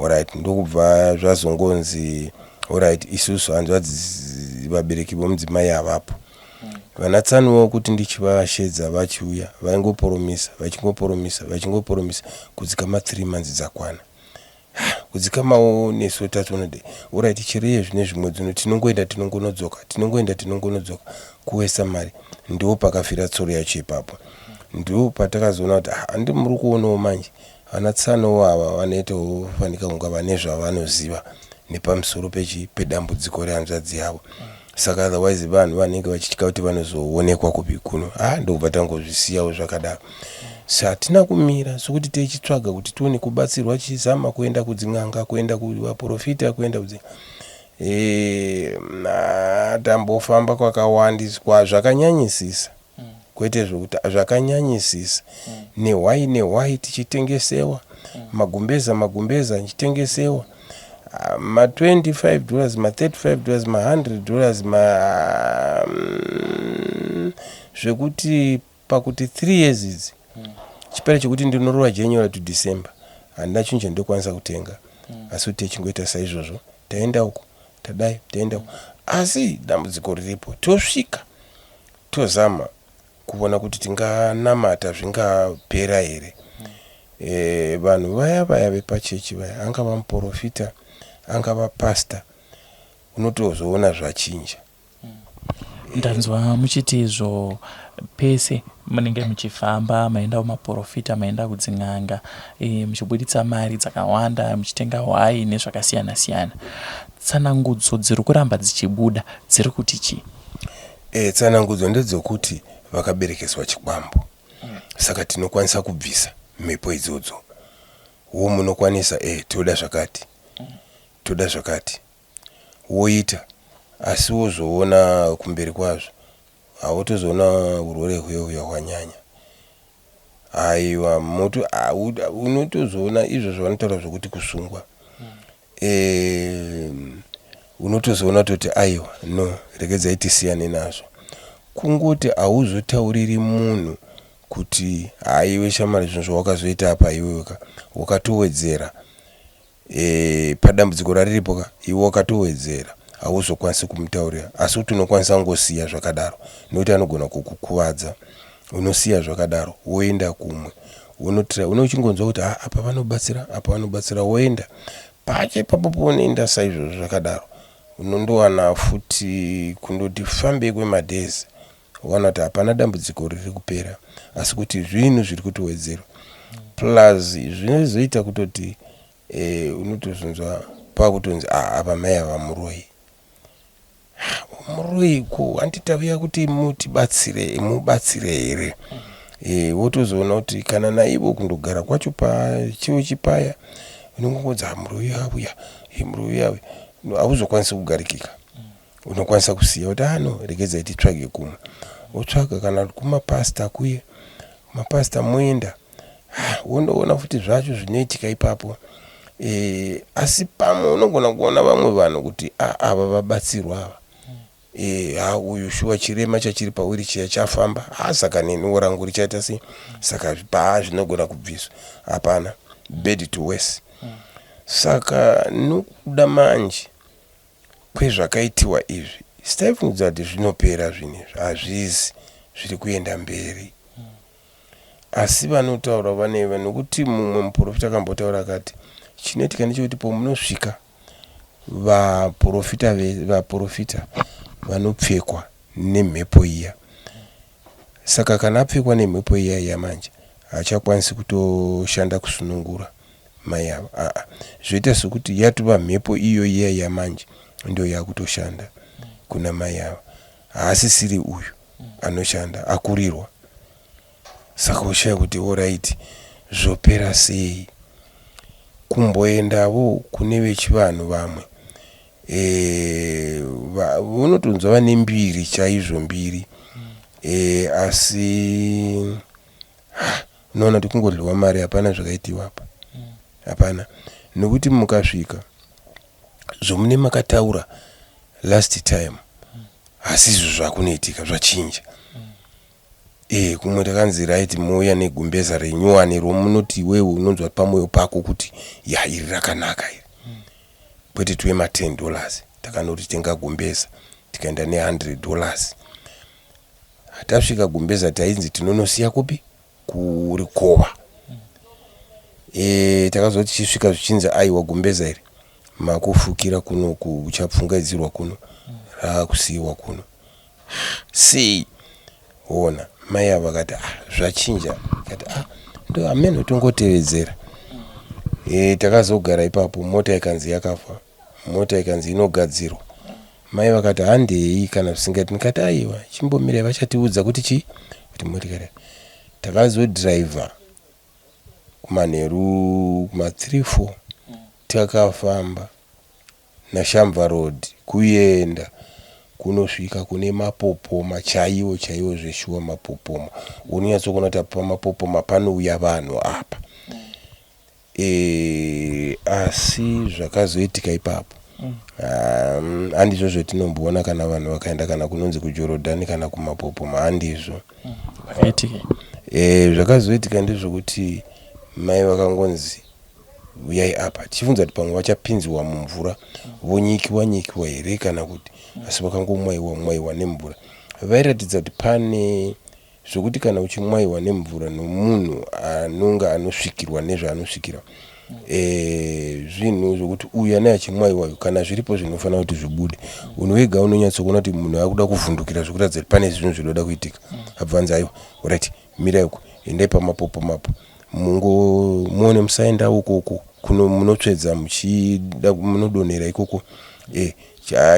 Alright, ndokubva zvazongonzi alright, isusu hanzvadzi vabereki vomudzimai havapo. Vana Tsanowo kuti ndichivashedza vachiuya vaingoporomisa kudzikama 3 months dzakwana. kudzikamawo nesu tatonode uraiti chiriye zvine zvimwe dzino tinongoinda kuwesa mari. Ndo pakafira tsoro yacho ipapo. Ndo patakazoona kuti handi muri kuonawo manje vana tsanowo ava vanoitawo fanika kunga vane zvavanoziva nepamusoro pedambudziko rehanzvadzi yavo. Saka otherwise vanhu vanenge vachitya kuti vanozoonekwa kupi kuno. Ndobva tangozvisiyawo zvakadaro. Hatina kumira sokuti tichitsvaga kuti tione kubatsirwa, tichizama kuenda kudzin'anga, kuenda kuvaprofita, kuenda tambofamba kwakawandiswa zvakanyanyisisa. Kwete zvokuti zvakanyanyisisa. Nehwai tichitengesewa, magumbeza nchitengesewa. $25, $35, $100, zvekuti pakuti 3 years idzi. Chipera chekuti ndinorova January to December. Handina chinhu chandokwanisa kutenga. Asi kuti techingoita saizvozvo. Taenda uko, tadai, taenda uko. Asi dambudziko riripo. Tosvika, tozama kuona kuti tinganamata zvingapera here. Vanhu vaya vepachechi vaya, angava muprofita, angava pastor, unotozoona zvachinja. Ndanzwa muchiti izvo pese munenge muchifamba maenda kumaprofita, maenda kudzin'anga, muchibuditsa mari dzakawanda, muchitenga hwai nezvakasiyana siyana. Tsanangudzo dziri kuramba dzichibuda dziri kuti chi? Tsanangudzo ndedzokuti vakaberekeswa chikwambo. Saka tinokwanisa kubvisa mhepo idzodzo. Wo munokwanisa toda zvakati. Woita asi wozoona kumberi kwazvo hautozoona urwere hweuya hwanyanya. Aiwa moto unotozoona izvo zvavanotaura zvokuti kusungwa. Unotozoona toti aiwa no regedzai tisiyane nazvo. Kungoti hauzotauriri munhu kuti aiwe shamari zvinhu zvawakazoita apa iwe wakatowedzera padambudziko rariripo iwe wakatowedzera. Hauzokwanisi kumutaurira, asi kuti unokwanisa ngosiya zvakadaro nokuti anogona kukukuvadza. Unosiya zvakadaro woenda kumwe. Unochingonzwa kuti apa vanobatsira woenda. Pache papo unoenda saizvozvo zvakadaro. Unondowana futi kundoti fambe kwemadhezi. Wana kuti hapana dambudziko riri kupera, asi kuti zvinhu zviri kutowedzerwa. Plus zvinozoita kutoti unotozonzwa pakutonzi apa mai ava muroi. Muroi ko handitauya kuti mubatsire here. Wotozoona kuti kana naivo kundogara kwacho pachiwo chipaya unongongodza muroi auya, muroi auya. Hauzokwanisa kugarikika. Unokwanisa kusiya kuti regedzai titsvage kumwe. Wotsvaga kana kumapasta kuye. Mapasta moenda. Wondoona futi zvacho zvinoitika ipapo. Asi pamwe unogona kuona vamwe vanhu kuti ava vabatsirwa ava. Uyu shuwa chirema chachiri pawiricheya chafamba. Saka neniwo rangu richaita sei. Saka zvinogona kubviswa. Hapana. Bed to worse. Saka nokuda manje kwezvakaitiwa izvi, sitaifunidza kuti zvinopera zvinezvi. Hazvizi zviri kuenda mberi. Asi vanotaura vaneva nokuti mumwe muprofita akambotaura akati chinoitika ndechekuti pomunosvika vaprofita vanopfekwa nemhepo iya. Saka kana apfekwa nemhepo iya yamanje hachakwanisi kutoshanda kusunungura mai ava. Zvoita sokuti yatova mhepo iyo iya yamanje ndio yakutoshanda kuna mai ava. Haasisiri uyu anoshanda akurirwa. Saka ushaya kuti alright zvopera sei. Kumboendawo kune vechivanhu vamwe. Unotonzwa vane mbiri chaizvo mbiri. Asi unoona kuti kungodliwa mari hapana zvakaitiwa apa. Hapana. Nokuti mukasvika zvomune makataura last time asi izvo zvakunoitika zvachinja. Kumwe takanzi right muuya negumbeza renyuwani romunoti wewe unonzwa pamwoyo pako kuti iri rakanaka iri. Kwete tuwe $10 takanoti tenga gumbeza tikaenda $100. Tasvika gumbeza tainzi tinonosiya kupi kurikova. takazoti chisvika zvichinzi aiwa Gumbeza iri makufukira kuno kuchapfungaidzirwa kuno rakusiiwa kuno sei ona mai ava vakati zvachinja kati ndo ameno tongotevedzera takazogara ipapo mota ikanzi yakafa mota ikanzi inogadzirwa mai vakati handei kana zvisingati nikati aiwa chimbomirai vachatiudza kuti chii kuti motikari takazodhiraivha kumanheru kuma3-4 takafamba naShamva Road kuenda kunosvika kune mapopoma chaiwo zveshuwa mapopoma unonyatsokuona kuti pamapopoma panouya vanhu apa asi zvakazoitika ipapo handizvo zvetinomboona kana vanhu vakaenda kana kunonzi kuJorodhani kana kumapopoma handizvo zvakazoitika ndezvokuti mai vakangonzi uyai apa tichibvunza kuti pamwe vachapinziwa mumvura vonyikiwa here kana kuti asi vakangomwaiwa nemvura vairatidza kuti pane zvokuti kana uchimwaiwa nemvura nomunhu anonga anosvikirwa nezvaanosvikira zvinhu zvokuti uyu ane achimwaiwa kana zviripo zvinofanira kuti zvibude unhu wega unonyatsokuona kuti munhu akuda kuvhundukira zvekuratidza kuti pane zvinhu zvinoda kuitika abvanza aiwa right mirai uko endai pamapopomapo muone musaenda ukoko kuno munotsvedza muchida munodonhera ikoko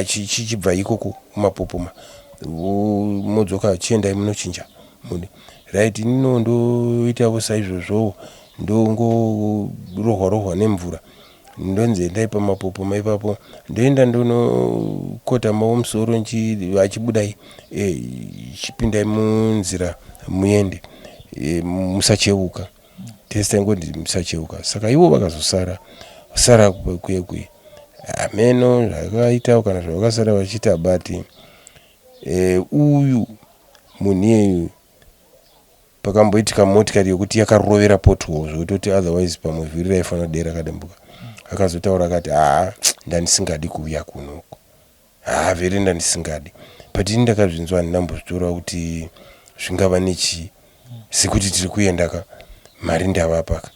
chichibva ikoko kumapopoma modzoka chiendai munochinja right nino ndoitawo saizvozvo ndongorohwa nemvura ndonzi endai pamapopoma ipapo ndoenda ndonokotamawo musoro achibudai chipindai munzira muende musacheuka testa ingoti musacheuka saka ivo vakazosara kuye ameno zvakaita kana zvakasara vachita bati uyu munhu iyeyu pakamboitika motikari yokuti yakarovera pothole zvekutoti otherwise pamwe vhiri raifanira dera kadembuka akazotaura akati ndandisingadi kuuya kunoko vhiri ndandisingadi but ini ndakazvinzwa handinambozvitora kuti zvingava nechi sekuti tiri kuendaka mari ndavapaka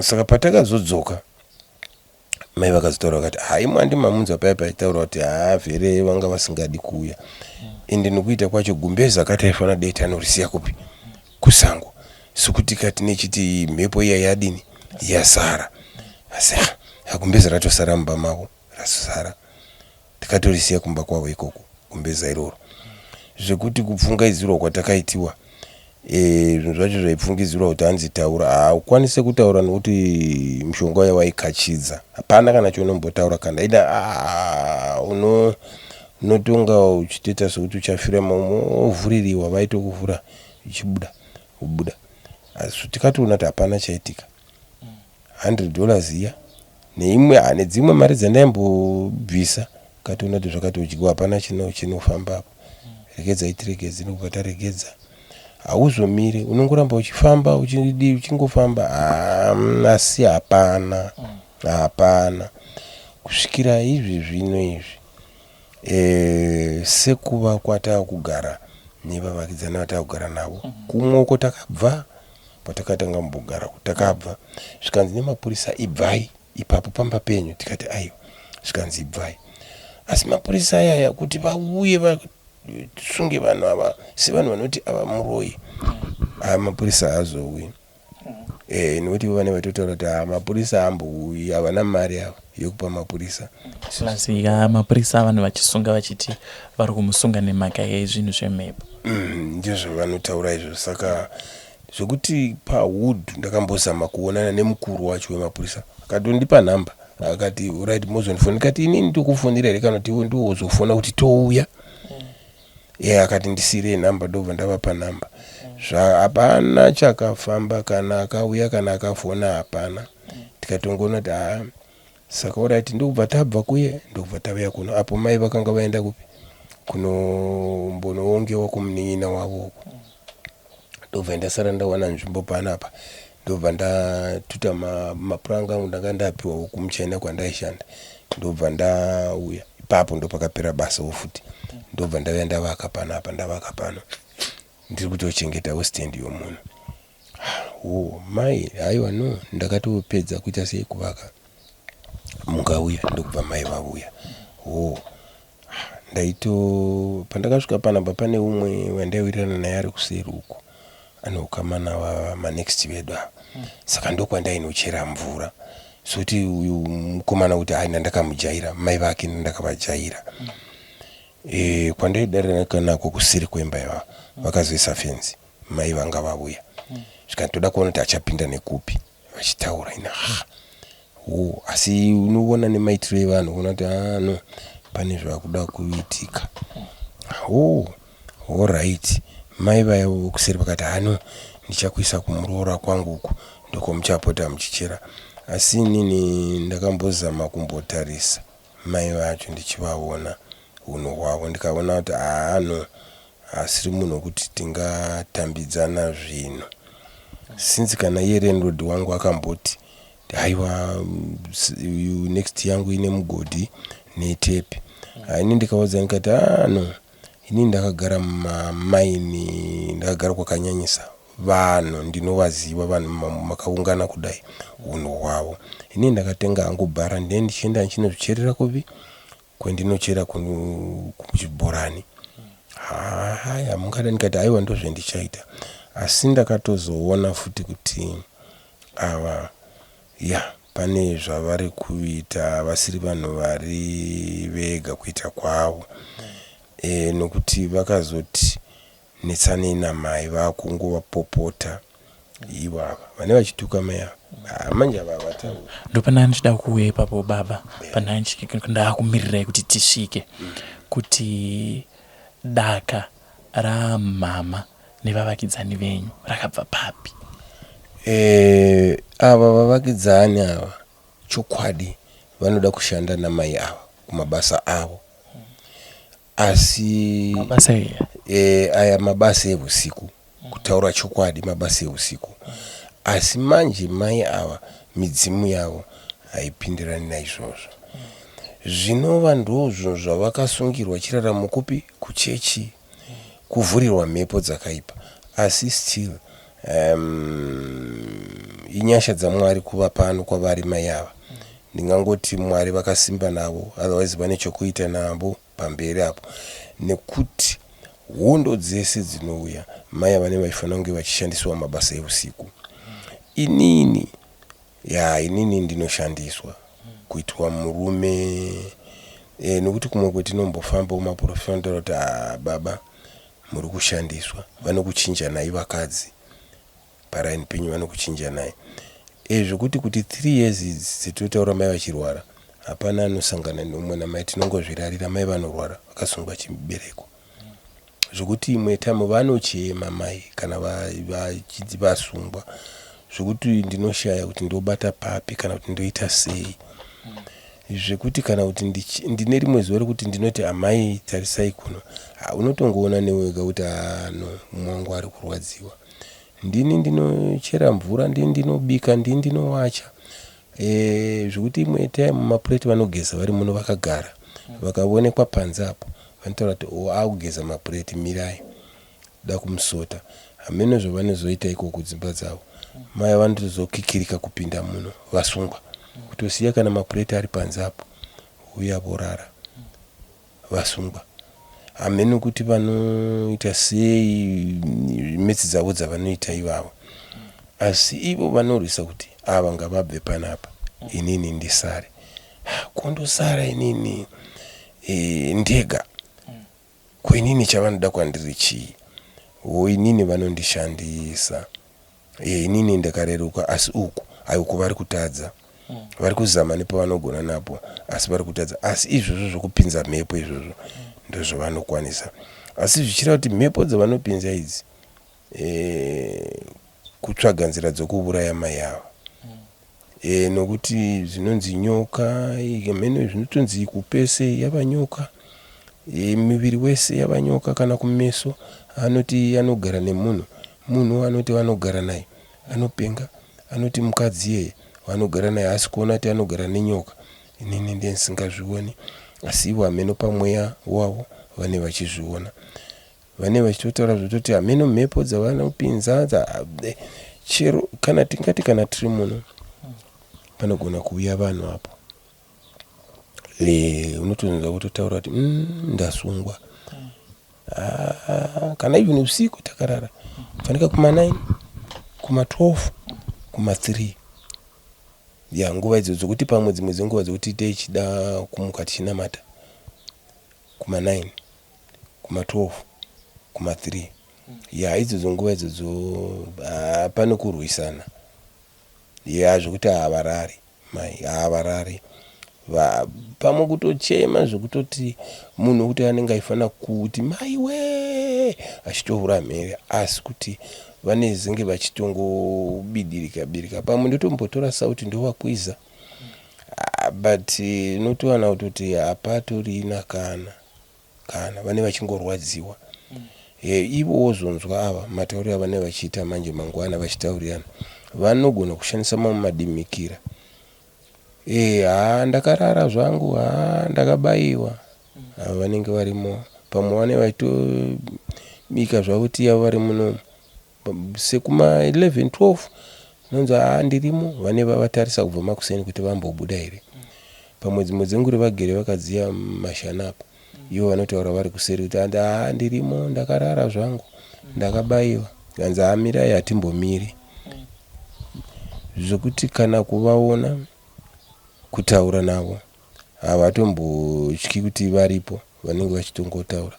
saka patakazodzoka mai vakazotaura vakati imwe handimamunzwa paya paitaura kuti vhiri vanga vasingadi kuuya ende nokuita kwacho Gumbeza akataifanira dei anorisiya kupi kusango sekuti kati nechiti mhepo iya yadini yasara asi Gumbeza ratosara mumba mavo rasara tikatorisiya kumba kwavo ikoko Gumbeza iroro zvekuti kupfungaidzirwa kwatakaitiwa zvinhu zvacho zvaipfungidzirwa kuti hanzi taura haukwanise kutaura nokuti mushonga uya waikachidza hapana kana chaunombotaura kana ida unotonga uchitoita sekuti uchafira ovhuririwa vaitokuvhura ichibuda kubuda asi tikatoona kuti hapana chaitika $100 iya nedzimwe mari dzandaimbobvisa katoona kuti zvakatodyiwa hapana chinofamba apo regedza itiregedze nokubva taregedza hauzomire unongoramba uchifamba uchingofamba asi hapana kusvikira izvi zvino izvi sekuva kwatakugara nevavakidzana vatakugara navo kumwe uko takabva patakatanga mbogara takabva zvikanzi nemapurisa ibvai ipapo pamba penyu tikati aiwa zvikanzi ibvai asi mapurisa ayaya kuti vauye vasunge vanhu ava sevanhu vanoti ava muroi mapurisa hazouyi nokuti vane vatotaura kuti mapurisa ambouyi havana mari ava yokupa mapurisa zvazika mapurisa vanhu vachisunga vachiti vari kumusunga nemhaka yezvinhu zvemhepo ndizvo vanotaura izvo saka zvokuti paHood ndakambozama kuonana nemukuru wacho wemapurisa akatondipa nhamba akati right mozondifona kati inini ndikufundira here kana kuti iwe ndiwozofona kuti touya akati ndisire nhamba ndobva ndavapa nhamba hapana chakafamba kana akauya kana akafona hapana tikatongoona kuti saka orati ndokubva tabva kuye ndokubva tauya kuno apo mai vakanga vaenda kupi kunombonoongewa kumunin'ina wavo ndobva ndasara ndawana nzvimbo panapa ndobva ndatuta mapuranga angu ndanga ndapiwa kumuchaina kwandaishanda ndobva ndauya ipapo ndopakapera basa futi ndobva ndauya ndavaka panapa ndavaka pano ndiri kutochengetawo stendi yomunhu mai haiwa no ndakatopedza kuita sei kuvaka mungauya ndokubva mai vauya pandakasvika panapa pane umwe wandaiwirirana naye ari kuseri uko ane ukamana wamanext vedu ava saka ndokwandainochera mvura soti uyu mukomana kuti hai ndandakamujaira mai vake ndakavajaira kwandaidarika nako kuseri kwemba yava vakazoisa fenzi mai vanga vauya zvikantoda kuona kuti achapinda nekupi vachitaura ina asi unoona nemaitiro evanhu kuona kuti no pane zvakuda kuitika alright mai vaya kuseri vakati hano ndichakuisa kumuroora kwangu uku ndiko muchapota muchichera asi inini ndakambozama kumbotarisa mai vacho ndichivaona unhu hwavo ndikaona kuti no asiri munhu wekuti tingatambidzana zvinhu sinzi kana iye landlord wangu akamboti haiwa next yangu ine mugodhi netepi ini ndikaudza ndikati no ini ndakagara mumaini ndakagara kwakanyanyisa vanhu ndinovaziva vanhu makaungana kudai unhu hwavo ini ndakatenga hangu bhara ndichienda ndichinozvicherera kupi kwendinochera kuchibhorani haya mungada ndikati haiwa ndozvendichaita asi ndakatozoona futi kuti ava pane zvavari kuita vasiri vanhu vari vega kuita kwavo nokuti vakazoti netsanei namai vakunguvapopota ivava vane vachituka mai ava manje ava vataura ndopana ndichida kuuya ipapo baba pana ndakumirirai kuti tisvike kuti daka ramama nevavakidzani venyu rakabva papi? Ava vavakidzani ava chokwadi vanoda kushanda namai ava kumabasa avo asi mabasa aya mabasa eusiku kutaura chokwadi mabasa eusiku asi manje mai ava midzimu yavo haipindirani naizvozvo zvinova ndozvo zvavakasungirwa chiraramo kupi kuchechi kuvhurirwa mhepo dzakaipa asi still inyasha dzaMwari kuva pano kwavari mai ava ndingangoti Mwari vakasimba navo otherwise vane chokuita navo pamberi apo nekuti hondo dzese dzinouya mai ava vaifanira kunge vachishandiswa mabasa eusiku inini ndinoshandiswa kuitwa murume nekuti kumwe kwetinombofamba kumaprofita kuti baba muri kushandiswa vanokuchinja nai vakadzi paraini penyu vanokuchinja nai zvokuti kuti 3 years dzitotaura mai vachirwara hapana anosangana neumwe namai tinongozvirarira mai vanorwara vakasungwa chibereko zvokuti imwe tamu vanochema mai kana vachidzi vasungwa zvokuti ndinoshaya kuti ndobata papi kana kuti ndoita sei zvekuti kana kuti ndine rimwe zuva rekuti ndinoti amai tarisai kuno unotongoona newega kuti no mwangu ari kurwadziwa ndini ndinochera mvura ndini ndinobika ndini ndinowacha zvekuti imwe time mapureti vanogeza vari muno vakagara vakaonekwa panze apo vanotaura kuti akugeza mapureti mirai da kumusota hamene zvavanozoita iko kudzimba dzavo mai vanotozokikirika kupinda muno vasungwa kutosiya kana mapureti ari panze apo uya vorara vasungwa hamene kuti vanoita sei metsi dzavo dzavanoita ivavo asi ivo vanorwisa kuti ava ngavabve panapa inini ndisare kondosara inini ndega kwenini chavanoda kwandiri chii inini vanondishandisa inini ndakareruka asi uku aiuku vari kutadza vari kuzama nepavanogona napo asi vari kutadza asi izvozvo zvokupinza mhepo izvozvo ndozvavanokwanisa asi zvichira kuti mhepo dzavanopinza idzi kutsvaga nzira dzokuuraya mai ava nokuti zvinonzi nyoka mhene zvinotonzi kupese yavanyoka miviri wese yavanyoka kana kumeso anoti anogara nemunhu anoti vanogara naye anopenga anoti mukadzi yeye vanogara naye asi kuona kuti anogara nenyoka inini ndisingazvioni asi ivo hameno pamweya wavo vane vachizviona vane vachitotaura zvototi hameno mhepo dzavanopinza chero kana tingati kana tiri muno panogona kuuya vanhu apo unotonza kutotaura kuti ndasungwa. Kana even usiku takarara fanika kuma9 kuma12 kuma3 ya nguva idzo dzokuti pamwe dzimwe dzenguva dzokuti tichida kumuka tichinamata kuma9 kuma12 kuma3 ya idzodzo nguva idzodzo pane kurwisana ya zvokuti havarari mai havarari pamwe kutochema zvokutoti munhu kuti anenge aifana kuti maiwe achitohura mhere asi kuti vane zenge vachitongobidirika pamwe ndotombotora sauti ndovakwiza but notowana kutoti hapatorina kana vane vachingorwadziwa ivo wozonzwa ava matauriro avane vachiita manje mangwana vachitaurirana vanogona kushandisa mamwe madimikira ndakarara zvangu ndakabayiwa vanenge varimo pamwe vane vaitomika zvavo tiyavo vari muno sekuma 11-12 nonzi ndirimo vane vavatarisa kubva makuseni kuti vambobuda here pamwe dzimwe dzenguri vagere vakadziya mashanapo ivo vanotaura vari kuseri kuti ndirimo ndakarara zvangu ndakabayiwa kanzi amirai hatimbomiri zvokuti kana kuvaona kutaura navo havatombotyi kuti varipo vanenge vachitongotaura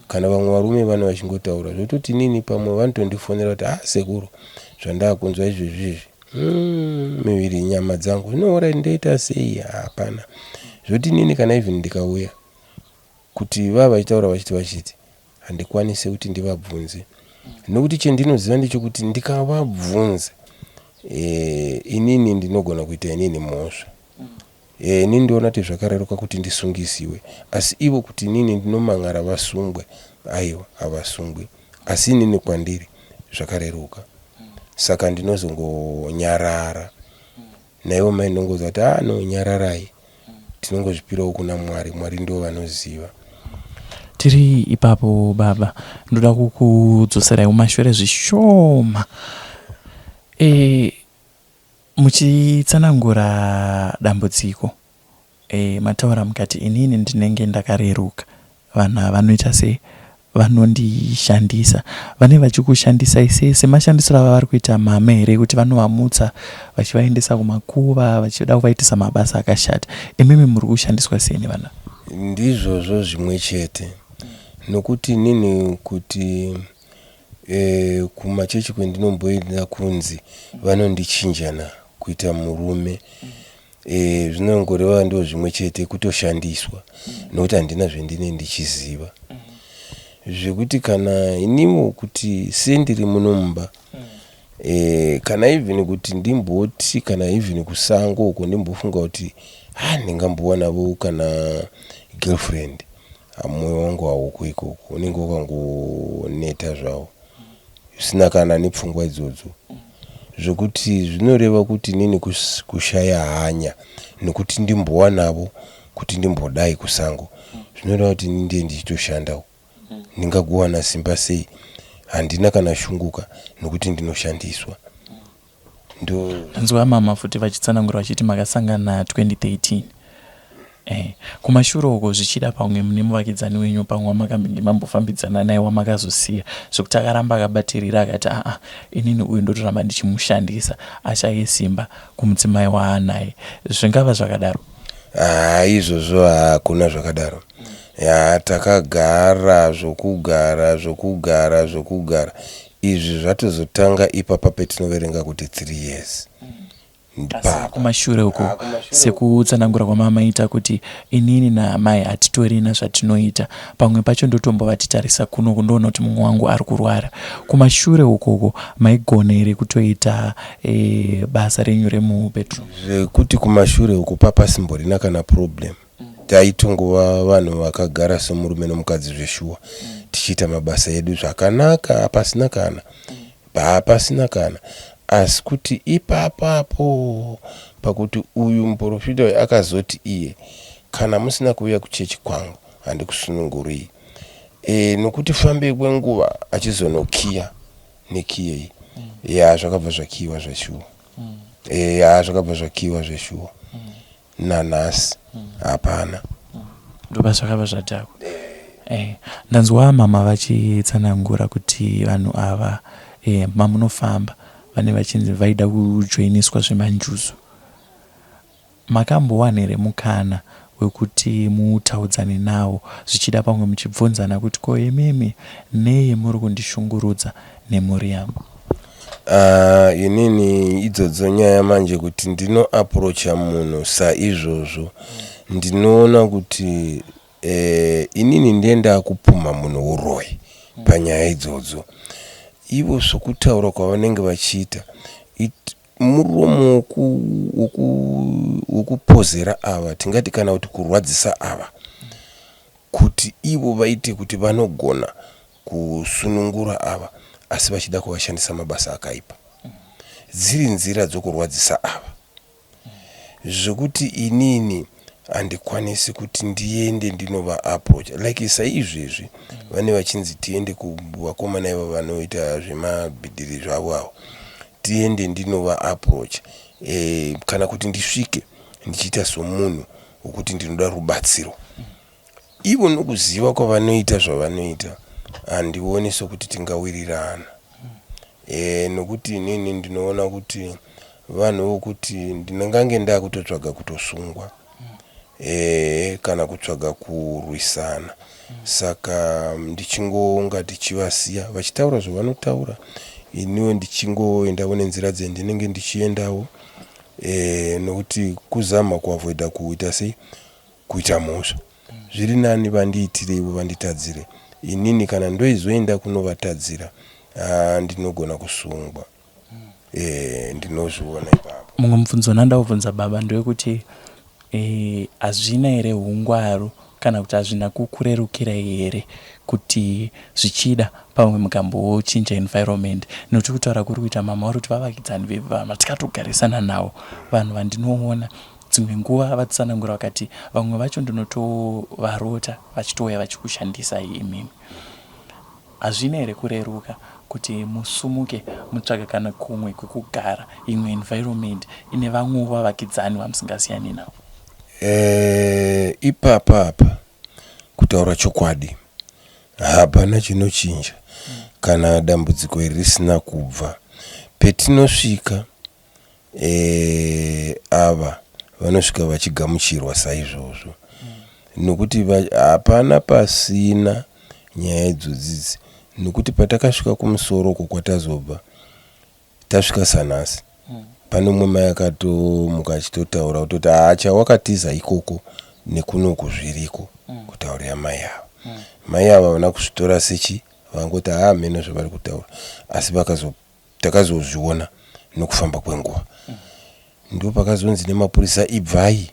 kana vamwe varume vane vachingotaura zvototi nini pamwe vanotondifonera kuti sekuru zvandakunzwa izvezvizvi miviri nyama dzangu zvinoora ndoita sei hapana zvoti nini kana even ndikauya kuti vava vachitaura vachiti handikwanise kuti ndivabvunze nokuti chendinoziva ndechokuti ndikavabvunza inini ndinogona kuita inini mhosva nini ndiona kuti zvakareruka kuti ndisungisiwe asi ivo kuti nini ndinomangara vasungwe aiwa havasungwi asi nini kwandiri zvakareruka saka ndinozongonyarara naivo mai ndinongoziva kuti no nyararai tinongozvipirawo kuna mwari ndo vanoziva. Tiri ipapo baba ndoda kukudzoserai mumashure zvishoma muchitsanangura dambudziko mataura mukati inini ndinenge ndakareruka vanhu vanoita sei vanondishandisa vane vachikushandisai sei semashandisiro ava vari kuita mama here kuti vanovamutsa vachivaendesa kumakuva vachida kuvaitisa mabasa akashata imimi muri kushandiswa sei nevana ndizvozvo zvimwe chete nokuti nini kuti kumachechi kwendinomboenda kunzi vanondichinjana kuita murume zvinongoreva ndo zvimwe chete kutoshandiswa nokuti handina zvendine ndichiziva zvekuti kana inimo kuti sendiri munomba kana even kuti ndimboti kana even kusango uko ndimbofunga kuti ndingambowanavo kana girlfriend mwoyo wangu hauko ikoko unenge wakangoneta zvavo zvisina kana nepfungwa idzodzo zvokuti zvinoreva kuti nini kushaya hanya nokuti ndimbowanavo kuti ndimbodai kusango zvinoreva kuti ndiye ndichitoshandawo ndingagowana simba sei handina kana shunguka nokuti ndinoshandiswa ndanzwa mama futi vachitsanangura vachiti makasangana 2013 kumashure uko zvichida pamwe mune muvakidzani wenyu pamwe wamakambenge mambofambidzana naye wamakazosiya zvokuti akaramba akabatirira akati inini uyu ndotoramba ndichimushandisa achaye simba kumudzimai waanaye zvingava zvakadaro izvozvo hakuna zvakadaro takagara zvokugara izvi zvatozotanga ipapa petinoverenga kuti 3 years kumashure uko sekutsanangura kwamama ita kuti inini namai hatitorina zvatinoita pamwe pacho ndotombovatarisa kuno kundoona kuti mumwe wangu ari kurwara kumashure ukoko maigona here kutoita basa renyu remubedroom zvekuti kumashure uko papasimborina kana problem taitongova vanhu vakagara semurume nomukadzi zveshuwa tichiita mabasa edu zvakanaka hapasina kana asi kuti ipapapo pakuti uyu muprofita uyu akazoti iye kana musina kuuya kuchechi kwangu handikusunungurei nokuti fambe kwenguva achizonokiya nekiyei ya zvakabva zvakiwa zveshuwa zvakabva zvakiwa zveshuwa nanhasi hapana ndopa zvakabva zvatako. Ndanzwa mama vachitsanangura kuti vanhu ava mamunofamba vane vachinzi vaida kujoiniswa zvemanjuzu. Makambowana here mukana wekuti mutaudzane nawo zvichida pamwe muchibvunzana kuti ko imimi nei muri kundishungurudza nemhuri yangu? Inini idzodzo nyaya manje kuti ndino approacha munhu saizvozvo ndinoona kuti inini ndienda kupuma munhu uroyi panyaya idzodzo. Ivo zvokutaura kwavanenge vachiita muromo wokupozera ava, tingati kana kuti kurwadzisa ava, kuti ivo vaite kuti vanogona kusunungura ava asi vachida kuvashandisa mabasa akaipa. Dziri nzira dzokurwadzisa ava zvokuti inini handikwanisi kuti ndiende ndinova approach like saizvezvi vane vachinzi tiende kuvakomana ivo vanoita zvemabhidhiri zvavo avo, tiende ndinova approach kana kuti ndisvike ndichiita somunhu wokuti ndinoda rubatsiro. Ivo nokuziva kwavanoita zvavanoita handioni sokuti tingawirirana. Nokuti inini ndinoona kuti vanhu vokuti ndingange ndakutotsvaga kutosungwa kana kutsvaga kurwisana. Saka ndichingonga tichivasiya vachitaura zvavanotaura, iniwo ndichingoendawo nenzira dzendinenge ndichiendawo nokuti kuzama kuavoida kuita sei kuita mhosva. Zviri nani vandiitire ivo vanditadzire. Inini kana ndoizoenda kunovatadzira ndinogona kusungwa. Ndinozviona ipapo. Mumwe mubvunzo wandandobvunza baba ndewekuti hazvina here ungwaru kana kuti hazvina kukurerukira here kuti zvichida pamwe mukambochinja environment, nokuti kutaura kuri kuita mama vari kuti vavakidzani vevanhu vatikatogarisana navo, vanhu vandinoona dzimwe nguva vatsanangura vakati vamwe vacho ndinotovarota vachitouya vachikushandisa imimi. Hazvina here kureruka kuti musumuke mutsvaga kana kumwe kwekugara, imwe environment ine vamwe vavakidzani vamusingasiyani navo? Ipapa kutaura chokwadi hapana chinochinja kana dambudziko iri risina kubva. Petinosvika ava vanosvika vachigamuchirwa saizvozvo nokuti hapana pasina nyaya idzodzidzi, nokuti patakasvika kumusoro uko kwatazobva tasvika sanhasi pane umwe mai akatomuka achitotaura kutoti chawakatiza ikoko nekunoku zviriko, kutaurira mai ava. Mai ava vana kuzvitora sechi vangoti meno zvavari kutaura, asi takazozviona nokufamba kwenguva. Ndo pakazonzi nemapurisa ibvai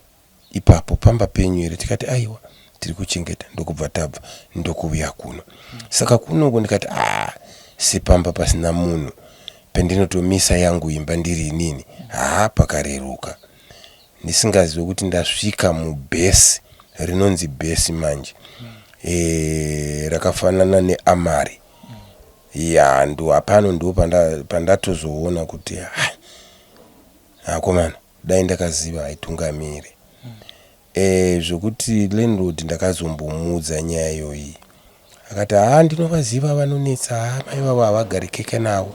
ipapo pamba penyu here, tikati aiwa tiri kuchengeta, ndokubva tabva ndokuuya kuno. Saka kunoko ndikati sepamba pasina munhu pendinotomisa yangu imba ndiri inini pakareruka. Ndisingazivi kuti ndasvika mubhesi rinonzi bhesi manje rakafanana neamari ndo hapano ndo pandatozoona kuti komana dai ndakaziva haitungamire. Zvokuti landlord ndakazombomuudza nyaya iyoyi akati ndinovaziva vanonetsa mai vavo havagari keke navo,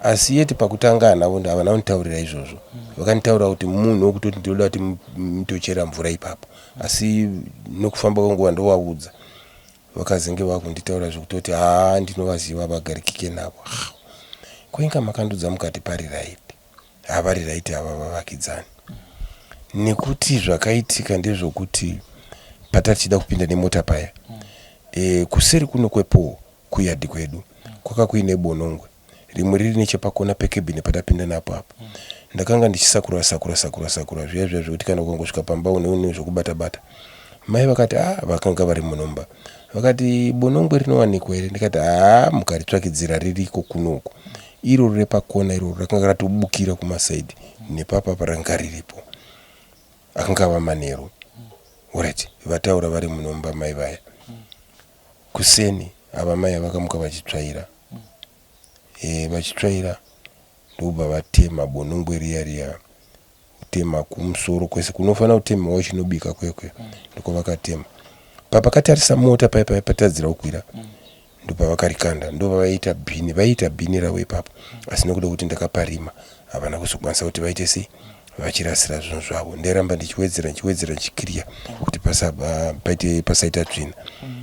asi yeti pakutanga navo havana kunditaurira izvozvo. Vakanditaura kuti munhu wokutoti ndinoda kuti mutochera mvura ipapo, asi nokufamba kwenguva ndovaudza vakazenge vakunditaura zvokutoti ndinovaziva vagari keke navo. Koinga makandudza mukati pari right, havari right ava vavakidzani. Nekuti zvakaitika ndezvokuti patatichida kupinda nemota paya kuseri kuno kwepo kuyadhi kwedu kwaka kuine bonongwe rimwe riri nechepakona pekebhini patapinda napo apo. Ndakanga ndichisakura zviya zvokuti kana ukangosvika pamba une zvokubata. Mai vakati vakanga vari munomba vakati bonongwe rinowanikwa here, ndikati mukaritsvakidzira ririko kunoko. Iro riri pakona iro rakanga ratobukira kumasaidhi nepapa paranga riripo akanga ava manheru. Alright, vataura vari munomba mai vaya. Kuseni ava mai vakamuka vachitsvaira vachitsvaira ndobva vatema bonongwe riya kutema kumusoro kwese kunofanira kutemawo chinobika kwekwe ndiko vakatema. Papakatarisa mota paya patadzira kukwira ndopavakarikanda ndopavaita bhini, vaiita bhini ravo ipapo, asi nokuda kuti ndakaparima havana kuzokwanisa kuti vaite sei vachirasira zvinhu zvavo. Ndairamba ndichiwedzera ndichikiriya kuti pasaita tsvina,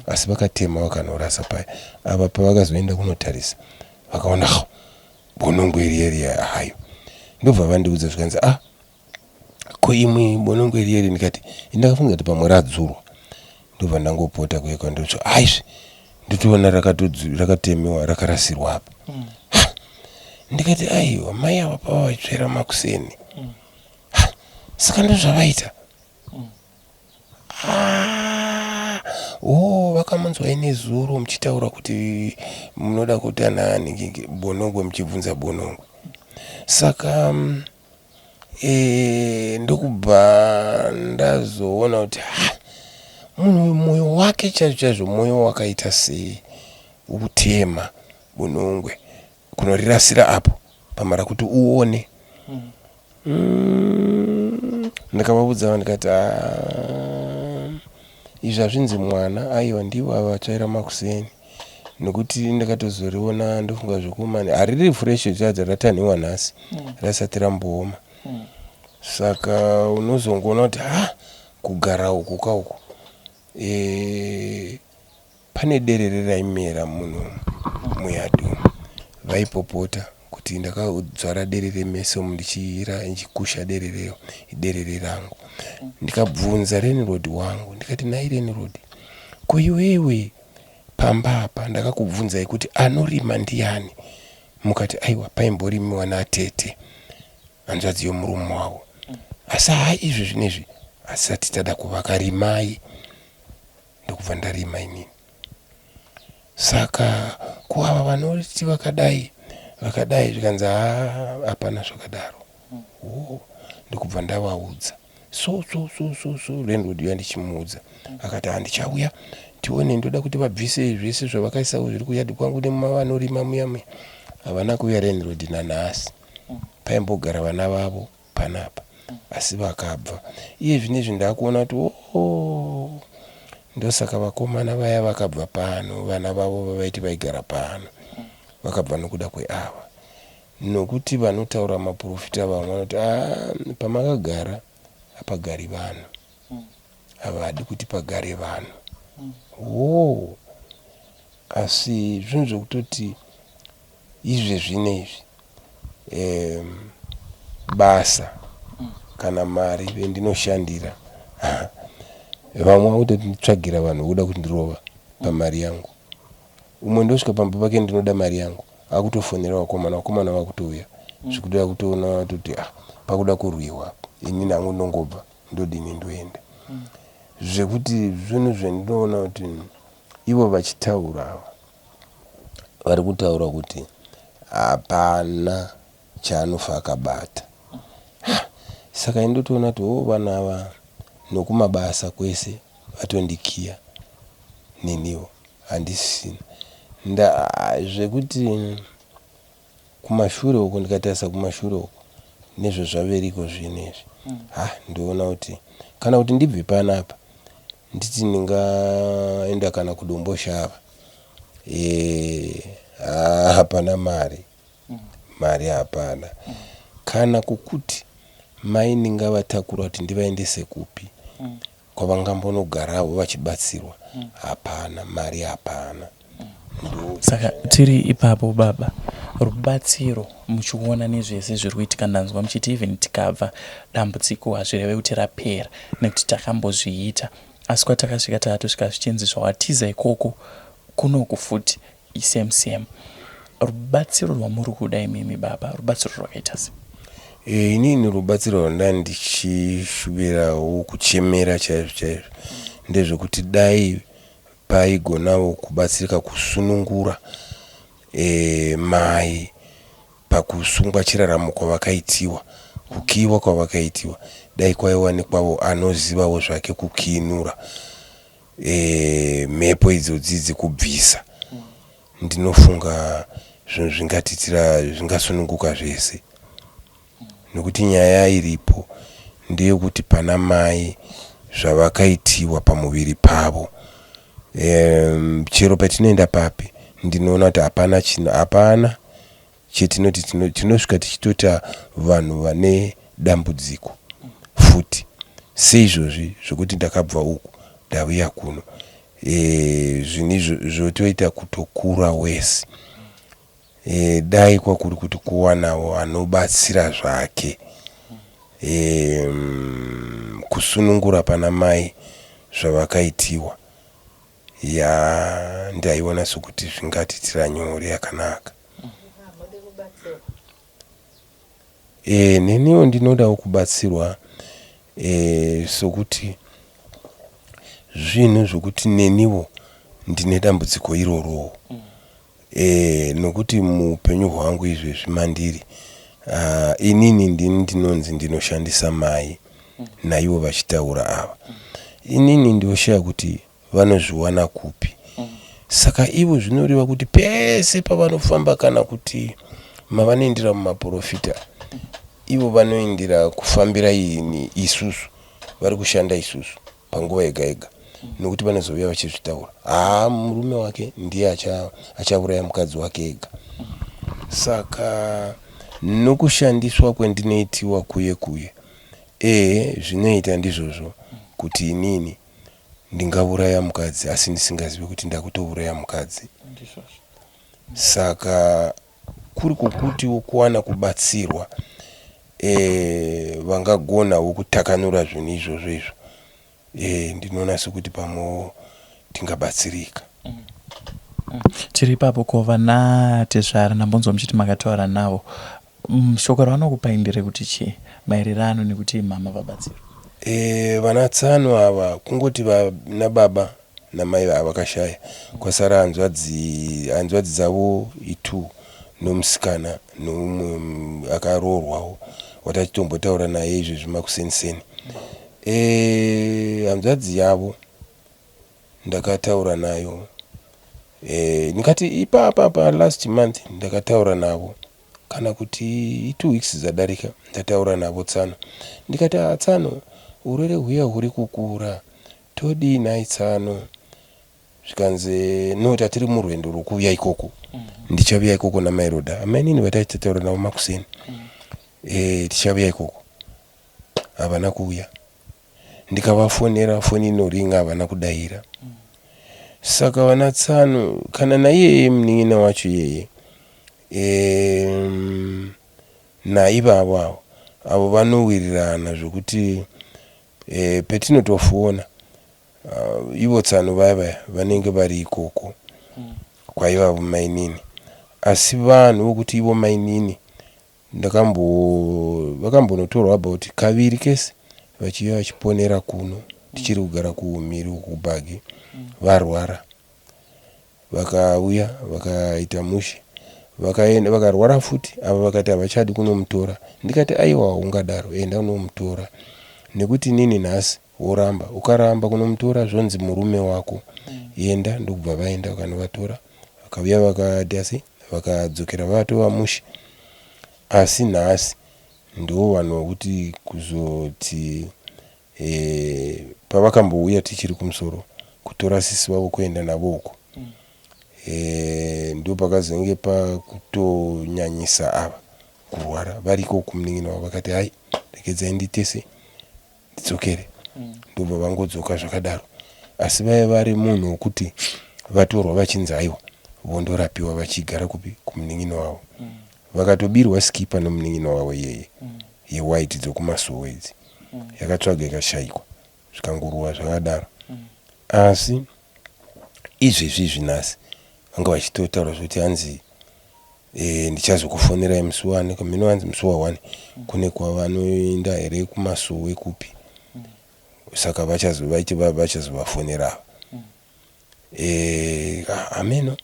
asi vakatema vakanorasa paya. Ava pavakazoenda kunotarisa vakaona bonongwe riya hayo, ndobva vandiudza zvikanzi ko imwe bonongwe riya ndikati ndakafunga kuti pamwe radzurwa. Ndobva ndangopota kweka ndotsvo aizvi ndotoona rakatemewa rakarasirwa apa. Ndikati aiwa mai ava pavavaitsvera makuseni, saka ndozvavaita. Vakamanzwai nezuro muchitaura kuti munoda kuti ana anhingi bonongwe muchibvunza bonongwe. Saka ndokubva ndazoona kuti munhu mwoyo wake chaizvo mwoyo wakaita sei ukutema bonongwe kunorirasira apo pamara kuti uone. Ndakavaudza ndikati izvi hazvinzi mwana, aiwa ndivo ava vatsvaira makuseni, nokuti ndakatozoriona ndofunga zvokumani hariri fresh chadza ratanhiwa nhasi rasati rambooma. Saka unozongoona kuti kugara uku kauku pane derere raimera munhu muyadu, vaipopota kuti ndakadzvara derere meso ndichikusha derere rangu. Ndikabvunza Renrod wangu ndikati nai Renrod, ko iwewe pamba apa ndakakubvunzai kuti anorima ndiani? Mukati aiwa paimborimiwa naTete hanzvadzi yomurume wavo, asi izvi zvinezvi asati tada kuvaka rimai. Ndokubva ndarima inini. Saka kuava vanoti vakadai zvikanzi hapana zvakadaro. Ndokubva ndavaudza so Renrod yandichimuudza akati handichauya tione, ndoda kuti vabvise zvese zvavakaisawo zviri kuyadi kwangu nemavanorima muya havana kuuya Renrod nanhasi. Paimbogara vana vavo panapa asi vakabva. Iye zvinezvi ndakuona kuti ndosaka vakomana vaya vakabva pano, vana vavo vavaiti vaigara pano vakabva nokuda kweava, nokuti vanotaura maprofita vamwe vanoti pamakagara hapagari vanhu, havadi kuti pagare vanhu. Asi zvinhu zvokutoti izvezvinezvi basa kana mari vendinoshandira vamwe vakutonditsvagira vanhu voda kuti ndirova pamari yangu. Umwe ndosvika pamba pake ndinoda mari yangu akutofonera vakomana vakutouya zvikuda kutoona kuti pakuda kurwiwa inini hangu ndongobva ndodini ndoenda. Zvekuti zvinhu zvendinoona kuti ivo vachitaura vari kutaura kuti hapana chaanofa akabata. Saka indotoona kuti vana ava nokumabasa kwese vatondikiya neniwo handisina zvekuti kumashure uko ndikatarisa kumashure uko nezvezvaveriko zvinezvi ndoona kuti kana kuti ndibve panapa nditi ndingaenda kana kudomboshava hapana mari hapana, kana kukuti mai ndingavatakura kuti ndivaendese kupi kwavangambonogarawo vachibatsirwa hapana, mari hapana. Saka tiri ipapo baba, rubatsiro muchiona nezvese zviri kuitika, ndanzwa muchiti even tikabva dambudziko hazvireve kuti rapera nekuti takambozviita, asi kwatakasvika tatosvika zvichinziswa watiza ikoko kunoku futi isem. Rubatsiro rwamuri kuda imimi baba, rubatsiro rwakaita sei? Inini rubatsiro rwanda ndichishuvirawo kuchemera chaizvo ndezvekuti dai paigonawo kubatsirika kusunungura mai pakusungwa chiraramo kwavakaitiwa, kukiiwa kwavakaitiwa, dai kwaiwanikwawo anozivawo zvake kukiinura mhepo idzodzi kubvisa. Ndinofunga zvinhu zvingatitira zvingasununguka zvese, nokuti nyaya iripo ndeyekuti pana mai zvavakaitiwa pamuviri pavo, chero patinoenda papi ndinoona kuti hapana chetinoti tinosvika tichitota vanhu vane dambudziko futi seizvozvi zvokuti ndakabva uku ndauya kuno, zvinizvo zvotoita kutokura wese. Dai kwakuri kuti kuwanawo anobatsira zvake, kusunungura pana mai zvavakaitiwa, ndaiona sokuti zvingatitira nyore yakanaka. Neniwo ndinodawo kubatsirwa, sokuti zvinhu zvokuti neniwo ndine dambudziko iroro, nokuti muupenyu hwangu izvezvi mandiri, inini ndinonzi ndinoshandisa mai naivo vachitaura ava. Inini ndioshaya kuti vanozviwana kupi. Saka ivo zvinoreva kuti pese pavanofamba kana kuti mavanoendera mumaprofita, ivo vanoendera kufambira isusu, vari kushanda isusu panguva yega yega, nokuti vanozouya vachizvitaura, murume wake ndiye achauraya mukadzi wake ega. Saka nokushandiswa kwendinoitiwa kuye zvinoita ndizvozvo kuti inini ndingauraya mukadzi asi ndisingazivi kuti ndakutouraya mukadzi. Saka kuri kukutiwo kuwana kubatsirwa, vangagonawo kutakanura zvinhu izvozvo izvo, ndinoona sokuti pamwewo tingabatsirika. Tiri ipapo vana tezvara nambonzwa muchiti makataura navo, shoko ravanokupai nderekuti chii maererano nekuti mama vabatsirwa? Vana tsano ava kungoti vana baba namai vakashaya, kwasara hanzvadzi dzavo itu nomusikana nomumwe akaroorwawo watachitombotaura naye izvezvi makuseniseni. Hanzvadzi yavo ndakataura nayo, ndikati ipapa last month ndakataura navo, kana kuti 2 weeks zadarika ndataura navo tsano, ndikati tsano urwere huya huri kukura, todii nhai tsano? Zvikanzi no tatiri murwendo rwokuuya ikoko, ndichavuya ikoko namairoda amainini vatachitaura navo makuseni, tichavuya ikoko. Havana kuuya, ndikavafonera foni inoringa, havana kudayira. Saka vana tsano kana naiyeye munin'ina wacho iyeye, naivavo avo vanowirirana zvokuti petinotofona ivo tsano vaya vanenge vari ikoko kwaivavo mainini, asi vanhu vokuti ivo mainini vakambonotorwa about kaviri kese vachiuya vachiponera kuno, tichiri kugara kuumhiri ukubhagi, varwara vakauya vakaita mushe vakaenda vakarwara futi, ava vakati havachadi kunomutora. Ndikati aiwa ungadaro enda unomutora, nekuti nini nhasi woramba, ukaramba kunomutora zvonzi murume wako, enda. Ndokubva vaenda vakanovatora, vakauya vakadasi vakadzokera vatova mushe. Asi nhasi ndo vanhu vokuti kuzoti pavakambouya tichiri kumusoro kutora sisi vavo kuenda navo uko, ndo pakazenge pakutonyanyisa ava kurwara variko kumunin'ina wavo, vakati hai regedzai nditese ndidzokere, ndobva vangodzoka zvakadaro. Asi vaya vari munhu wokuti vatorwa vachinzi aiwa vondorapiwa vachigara kupi kumunin'ina wavo, vakatobirwa skipa nomunin'ina wavo iyeye yewaiti dzokumasuwo idzi, yakatsvaga ikashayikwa, zvikangoruwa zvakadaro. Asi izvezvi zvinasi vanga vachitotaura zvokuti hanzi ndichazokufonerai musi wani, kamino hanzi musi wa1 kune kwavanoenda here kumasuwo ekupi, saka vachazovafonera ameno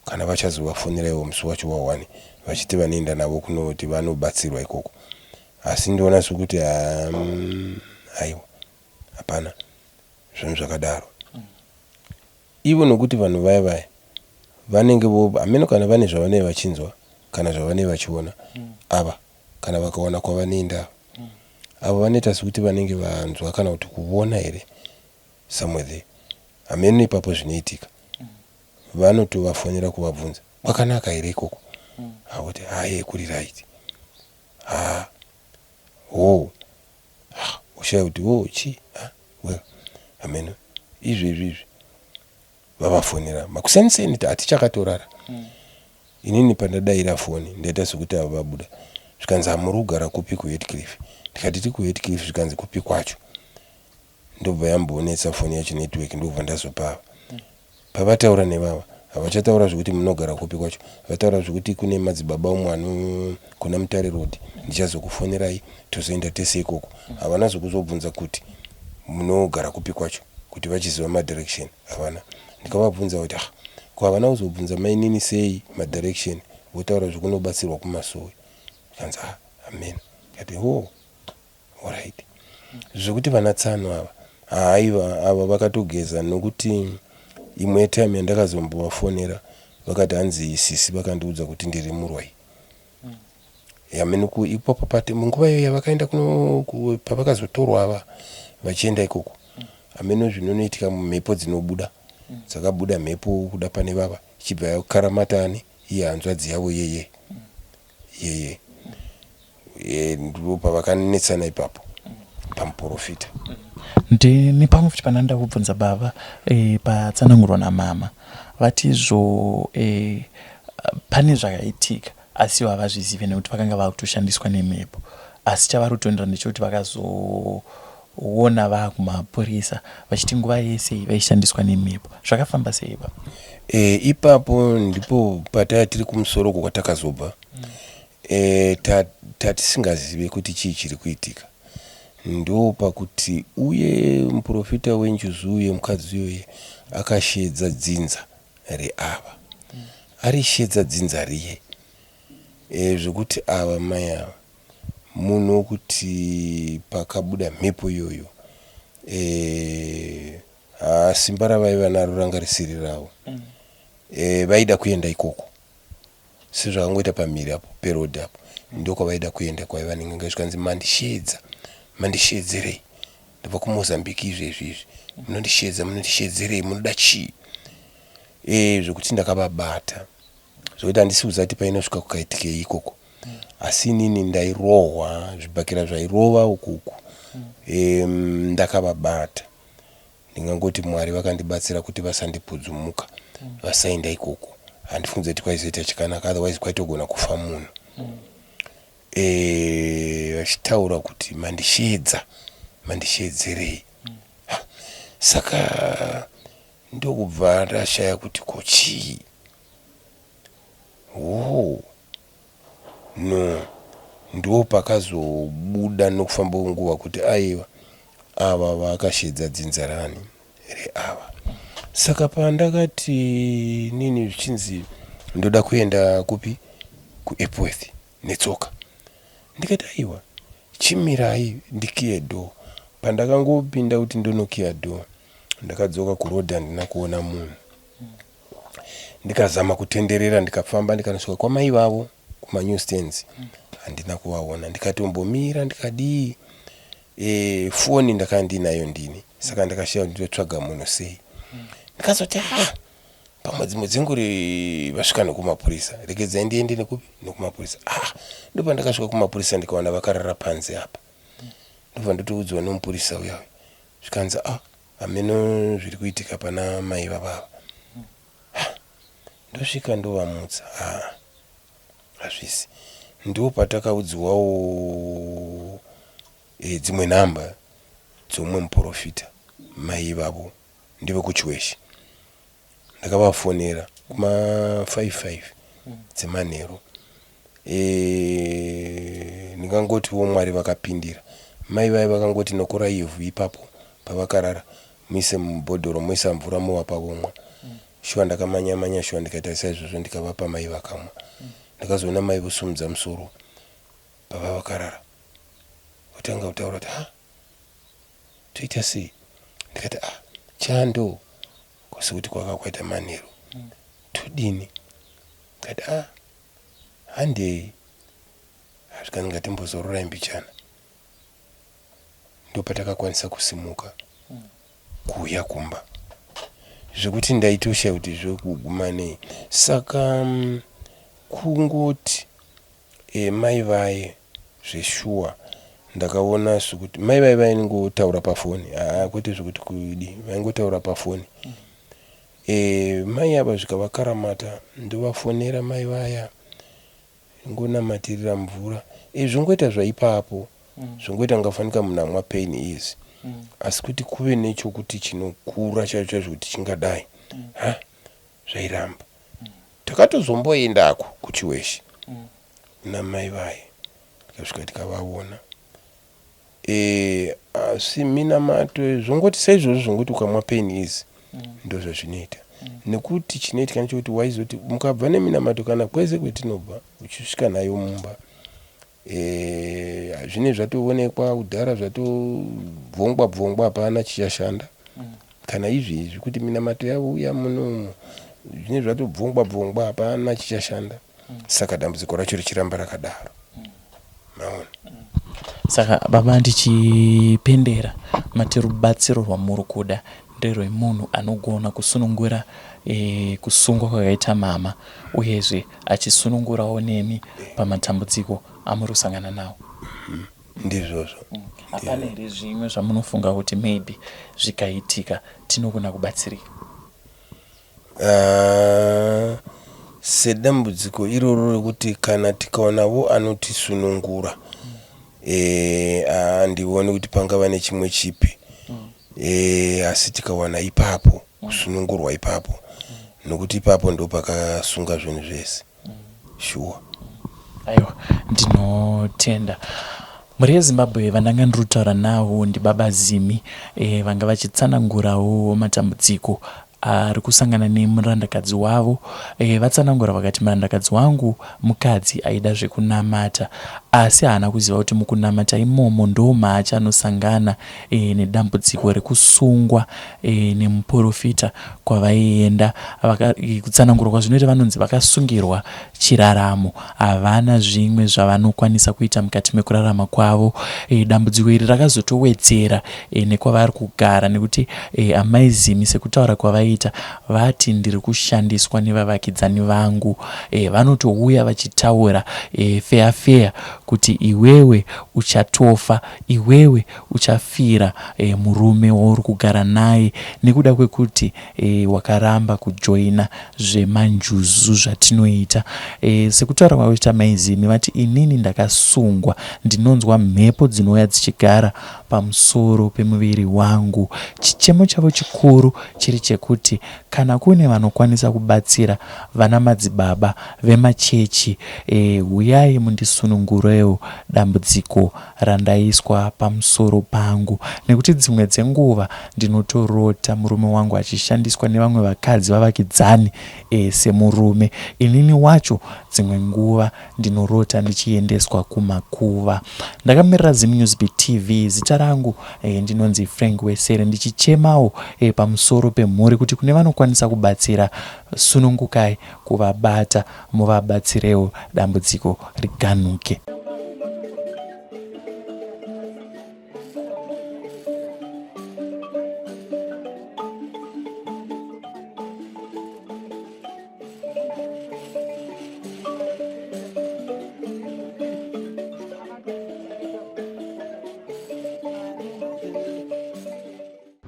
kana vachazovafonera ivo musi wacho wa1 vachiti vanoenda navo kunoti vanobatsirwa ikoko. Asi ndiona sokuti aiwa hapana zvinhu zvakadaro. Ivo nokuti vanhu vaya vanenge ameno kana vane zvavanenge vachinzwa kana zvavanenge vachiona ava kana vakaona kwavanoenda ava vanoita sekuti vanenge vanzwa kana kuti kuona here somewhere ameno ipapo zvinoitika vanotovafonera kuvabvunza kwakanaka here ikoko akuti haye kuri right ushaya kuti chi well ameno izvi vavafonera makuseniseni hatichakatorara inini pandadaira foni ndaita sekuti ava vabuda zvikanzi hamuri kugara kupi kuHeathcliff ndikati tiri kuHeathcliff zvikanzi kupi kwacho ndobva yamboonetsa foni yacho network ndobva ndazopava pavataura nevava havachataura zvokuti munogara kupi kwacho vataura zvokuti kune madzibaba umwe kuna Mutare Road ndichazokufonerai tozoenda tese ikoko havana zokuzobvunza kuti munogara kupi kwacho kuti vachiziva madirection havana ndikavabvunza kuti havana kuzobvunza mainini sei madirection votaura zvokunobatsirwa kumasowe kanzi amen kati alright zvokuti vana tsano ava ava vakatogeza nokuti imwe time yandakazombovafonera vakati hanzi sisi vakandiudza kuti ndiri murwai yameno ipapo pati munguva iyo yavakaenda pavakazotorwa ava vachienda ikoko ameno zvinonoitika mumhepo dzinobuda dzakabuda mhepo kuda pane vava ichibva yakaramatani iye hanzvadzi yavo yeye ndipo pavakanetsana ipapo pamuprofita nepamwe futi pananda kubvunza baba patsanangurwa namama vatizvo pane zvakaitika asi havazvizive nekuti vakanga vakutoshandiswa nemhepo asi chavari kutoendera ndechekuti vakazoona vakumapurisa vachiti nguva yese vaishandiswa nemhepo zvakafamba sei baba ipapo ndipo pataya tiri kumusoro kwatakazobva tatisingazive kuti chii chiri kuitika ndo pakuti uye muprofita wenjuzu uye mukadzi uye akashedza dzinza reava arishedza dzinza riye zvokuti ava mai ava munhu wokuti pakabuda mhepo iyoyo simba ravaiva naro ranga risiri ravo vaida kuenda ikoko sezvakangoita pamhiri apo perodhi apo ndokwavaida kuenda kwaiva nenge zvikanzi mandishedzerei ndobva kumozambiki izvezvi munondishedzerei munoda chii zvokuti ndakavabata zvokuti handisi kuzati painosvika kukaitikei ikoko asi inini ndairohwa zvibhakira zvairova ukuku ndakavabata ndingangoti Mwari vakandibatsira kuti vasandipudzumuka vasaenda ikoko handifunze kuti kwaizoita chakanaka otherwise kwaitogona kufa munhu vachitaura kuti mandishedzerei saka ndokubva ndashaya kuti kochii no ndo pakazobuda nokufamba nguva kuti aiva ava vakashedza dzinza rani reava saka pandakati nini zvichinzi ndoda kuenda kupi kuEpworth netsoka ndikati aiwa chimirai ndikiye dho pandakangopinda kuti ndonokiya dho ndakadzoka kurodhi handina kuona munhu ndikazama kutenderera ndikafamba ndikanosvika kwamai vavo kumanew stands handina kuvaona ndikatombomira ndikadii foni ndakandinayo ndini saka ndakashaya kuti ndotsvaga munhu sei ndikazoti pamwe dzimwe dzenguri vasvika nokumapurisa regedzai ndiende nekupi nokumapurisa ndopa ndakasvika kumapurisa ndikaona vakarara panze apa ndobva ndotoudzwa nomupurisa uyawe zvikanzi ameno zviri kuitika pana mai vavava ndosvika ndovamutsa hazvisi ndo patakaudzwawo dzimwe nhamba dzomwe muprofita mai vavo ndive kuchweshi ndakavafonera kuma 55 dzemanheru ndingangotiwo Mwari vakapindira mai vai vakangoti nokora ivhu ipapo pavakarara muise mubhodhoro muisa mvura muvapa vomwa shuwa ndakamanya shuwa ndikaita saizvozvo ndikavapa mai vakamwa ndakazoona mai vosumudza musoro pavavakarara kutanga kutaura kuti toita sei ndikati chando kwasekuti kwaka kwaita manheru todini kati handei hazvikanzi ngatimbozororai mbichana. Ndopatakakwanisa kusimuka kuuya kumba zvekuti ndaitosha kuti zvokuguma nei. Saka kungoti mai vaye zveshuwa ndakaona zvekuti mai vaye vaingotaura pafoni, kwete zvekuti kudi, vaingotaura pafoni. Mai ava zvikavakaramata ndovafonera mai vaya ngonamatirira mvura zvongoita zvaipapo zvongoita ngafanika munhu amwa pain easy. Asi kuti kuve nechokuti chinokura chacho chacho kuti chingadai zvairamba. Takatozomboendako kuchiweshe namai vaye tikasvika tikavaona. Asi minamato zvongoti saizvozvo zvongoti ukamwa pain easy ndo zvazvinoita. Nekuti chinoitika nechekuti waizoti mukabva neminamato kana kwese kwetinobva uchisvika nayo mumba zvine zvatoonekwa kudhara zvatovhongwa hapana chichashanda. Kana izvi kuti minamato yavo uya muno zvine zvatobvongwa hapana chichashanda. Saka dambudziko racho richiramba rakadaro. Maona. Saka baba ndichipendera mati rubatsiro rwamuri kuda nderwemunhu anogona kusunungura kusungwa kwakaita mama uyezve achisunungurawo nemi pamatambudziko amuri kusangana nawo. Ndizvozvo. Hapana here zvimwe zvamunofunga kuti maybe zvikaitika tinogona kubatsirika? Sedambudziko iroro rekuti kana tikaonavo anotisunungura handioni kuti pangava nechimwe chipi. Asi tikawana ipapo kusunungurwa ipapo nokuti ipapo ndo pakasunga zvinhu zvese. Sure. Aiwa, ndinotenda. Mhuri yeZimbabwe vandanga ndiri kutaura nawo ndibaba Zimi vanga vachitsanangurawo matambudziko ari kusangana nemurandakadzi wavo. Vatsanangura vakati murandakadzi wangu mukadzi aida zvekunamata asi haana kuziva kuti mukunamata imomo ndo maacha anosangana nedambudziko rekusungwa nemuprofita kwavaienda. Kutsanangura kwazvinoita vanonzi vakasungirwa chiraramo, havana zvimwe zvavanokwanisa kuita mukati mekurarama kwavo. Dambudziko iri rakazotowedzera nekwavari kugara nekuti amai Zimi sekutaura kwavaita vati ndiri kushandiswa nevavakidzani vangu. Vanotouya vachitaura feya kuti iwewe uchatofa, iwewe uchafira murume wauri kugara naye nekuda kwekuti wakaramba kujoina zvemanjuzu zvatinoita. Sekutaura kwavaita mai Zimi vati inini ndakasungwa, ndinonzwa mhepo dzinouya dzichigara pamusoro pemuviri wangu. Chichemo chavo chikuru chiri chekuti kana kune vanokwanisa kubatsira vana madzibaba vemachechi, huyai mundisunungurewo dambudziko randaiswa pamusoro pangu. Nekuti dzimwe dzenguva ndinotorota murume wangu achishandiswa nevamwe vakadzi vavakidzani semurume. Inini wacho dzimwe nguva ndinorota ndichiendeswa kumakuva. Ndakamirira Zim News Beat TV, zita rangu ndinonzi Frank Wesere, ndichichemawo pamusoro pemhuri kuti kune vanokwanisa kubatsira, sunungukai kuvabata muvabatsirewo dambudziko riganuke.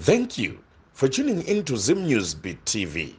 Thank you for tuning into Zim News Beat TV.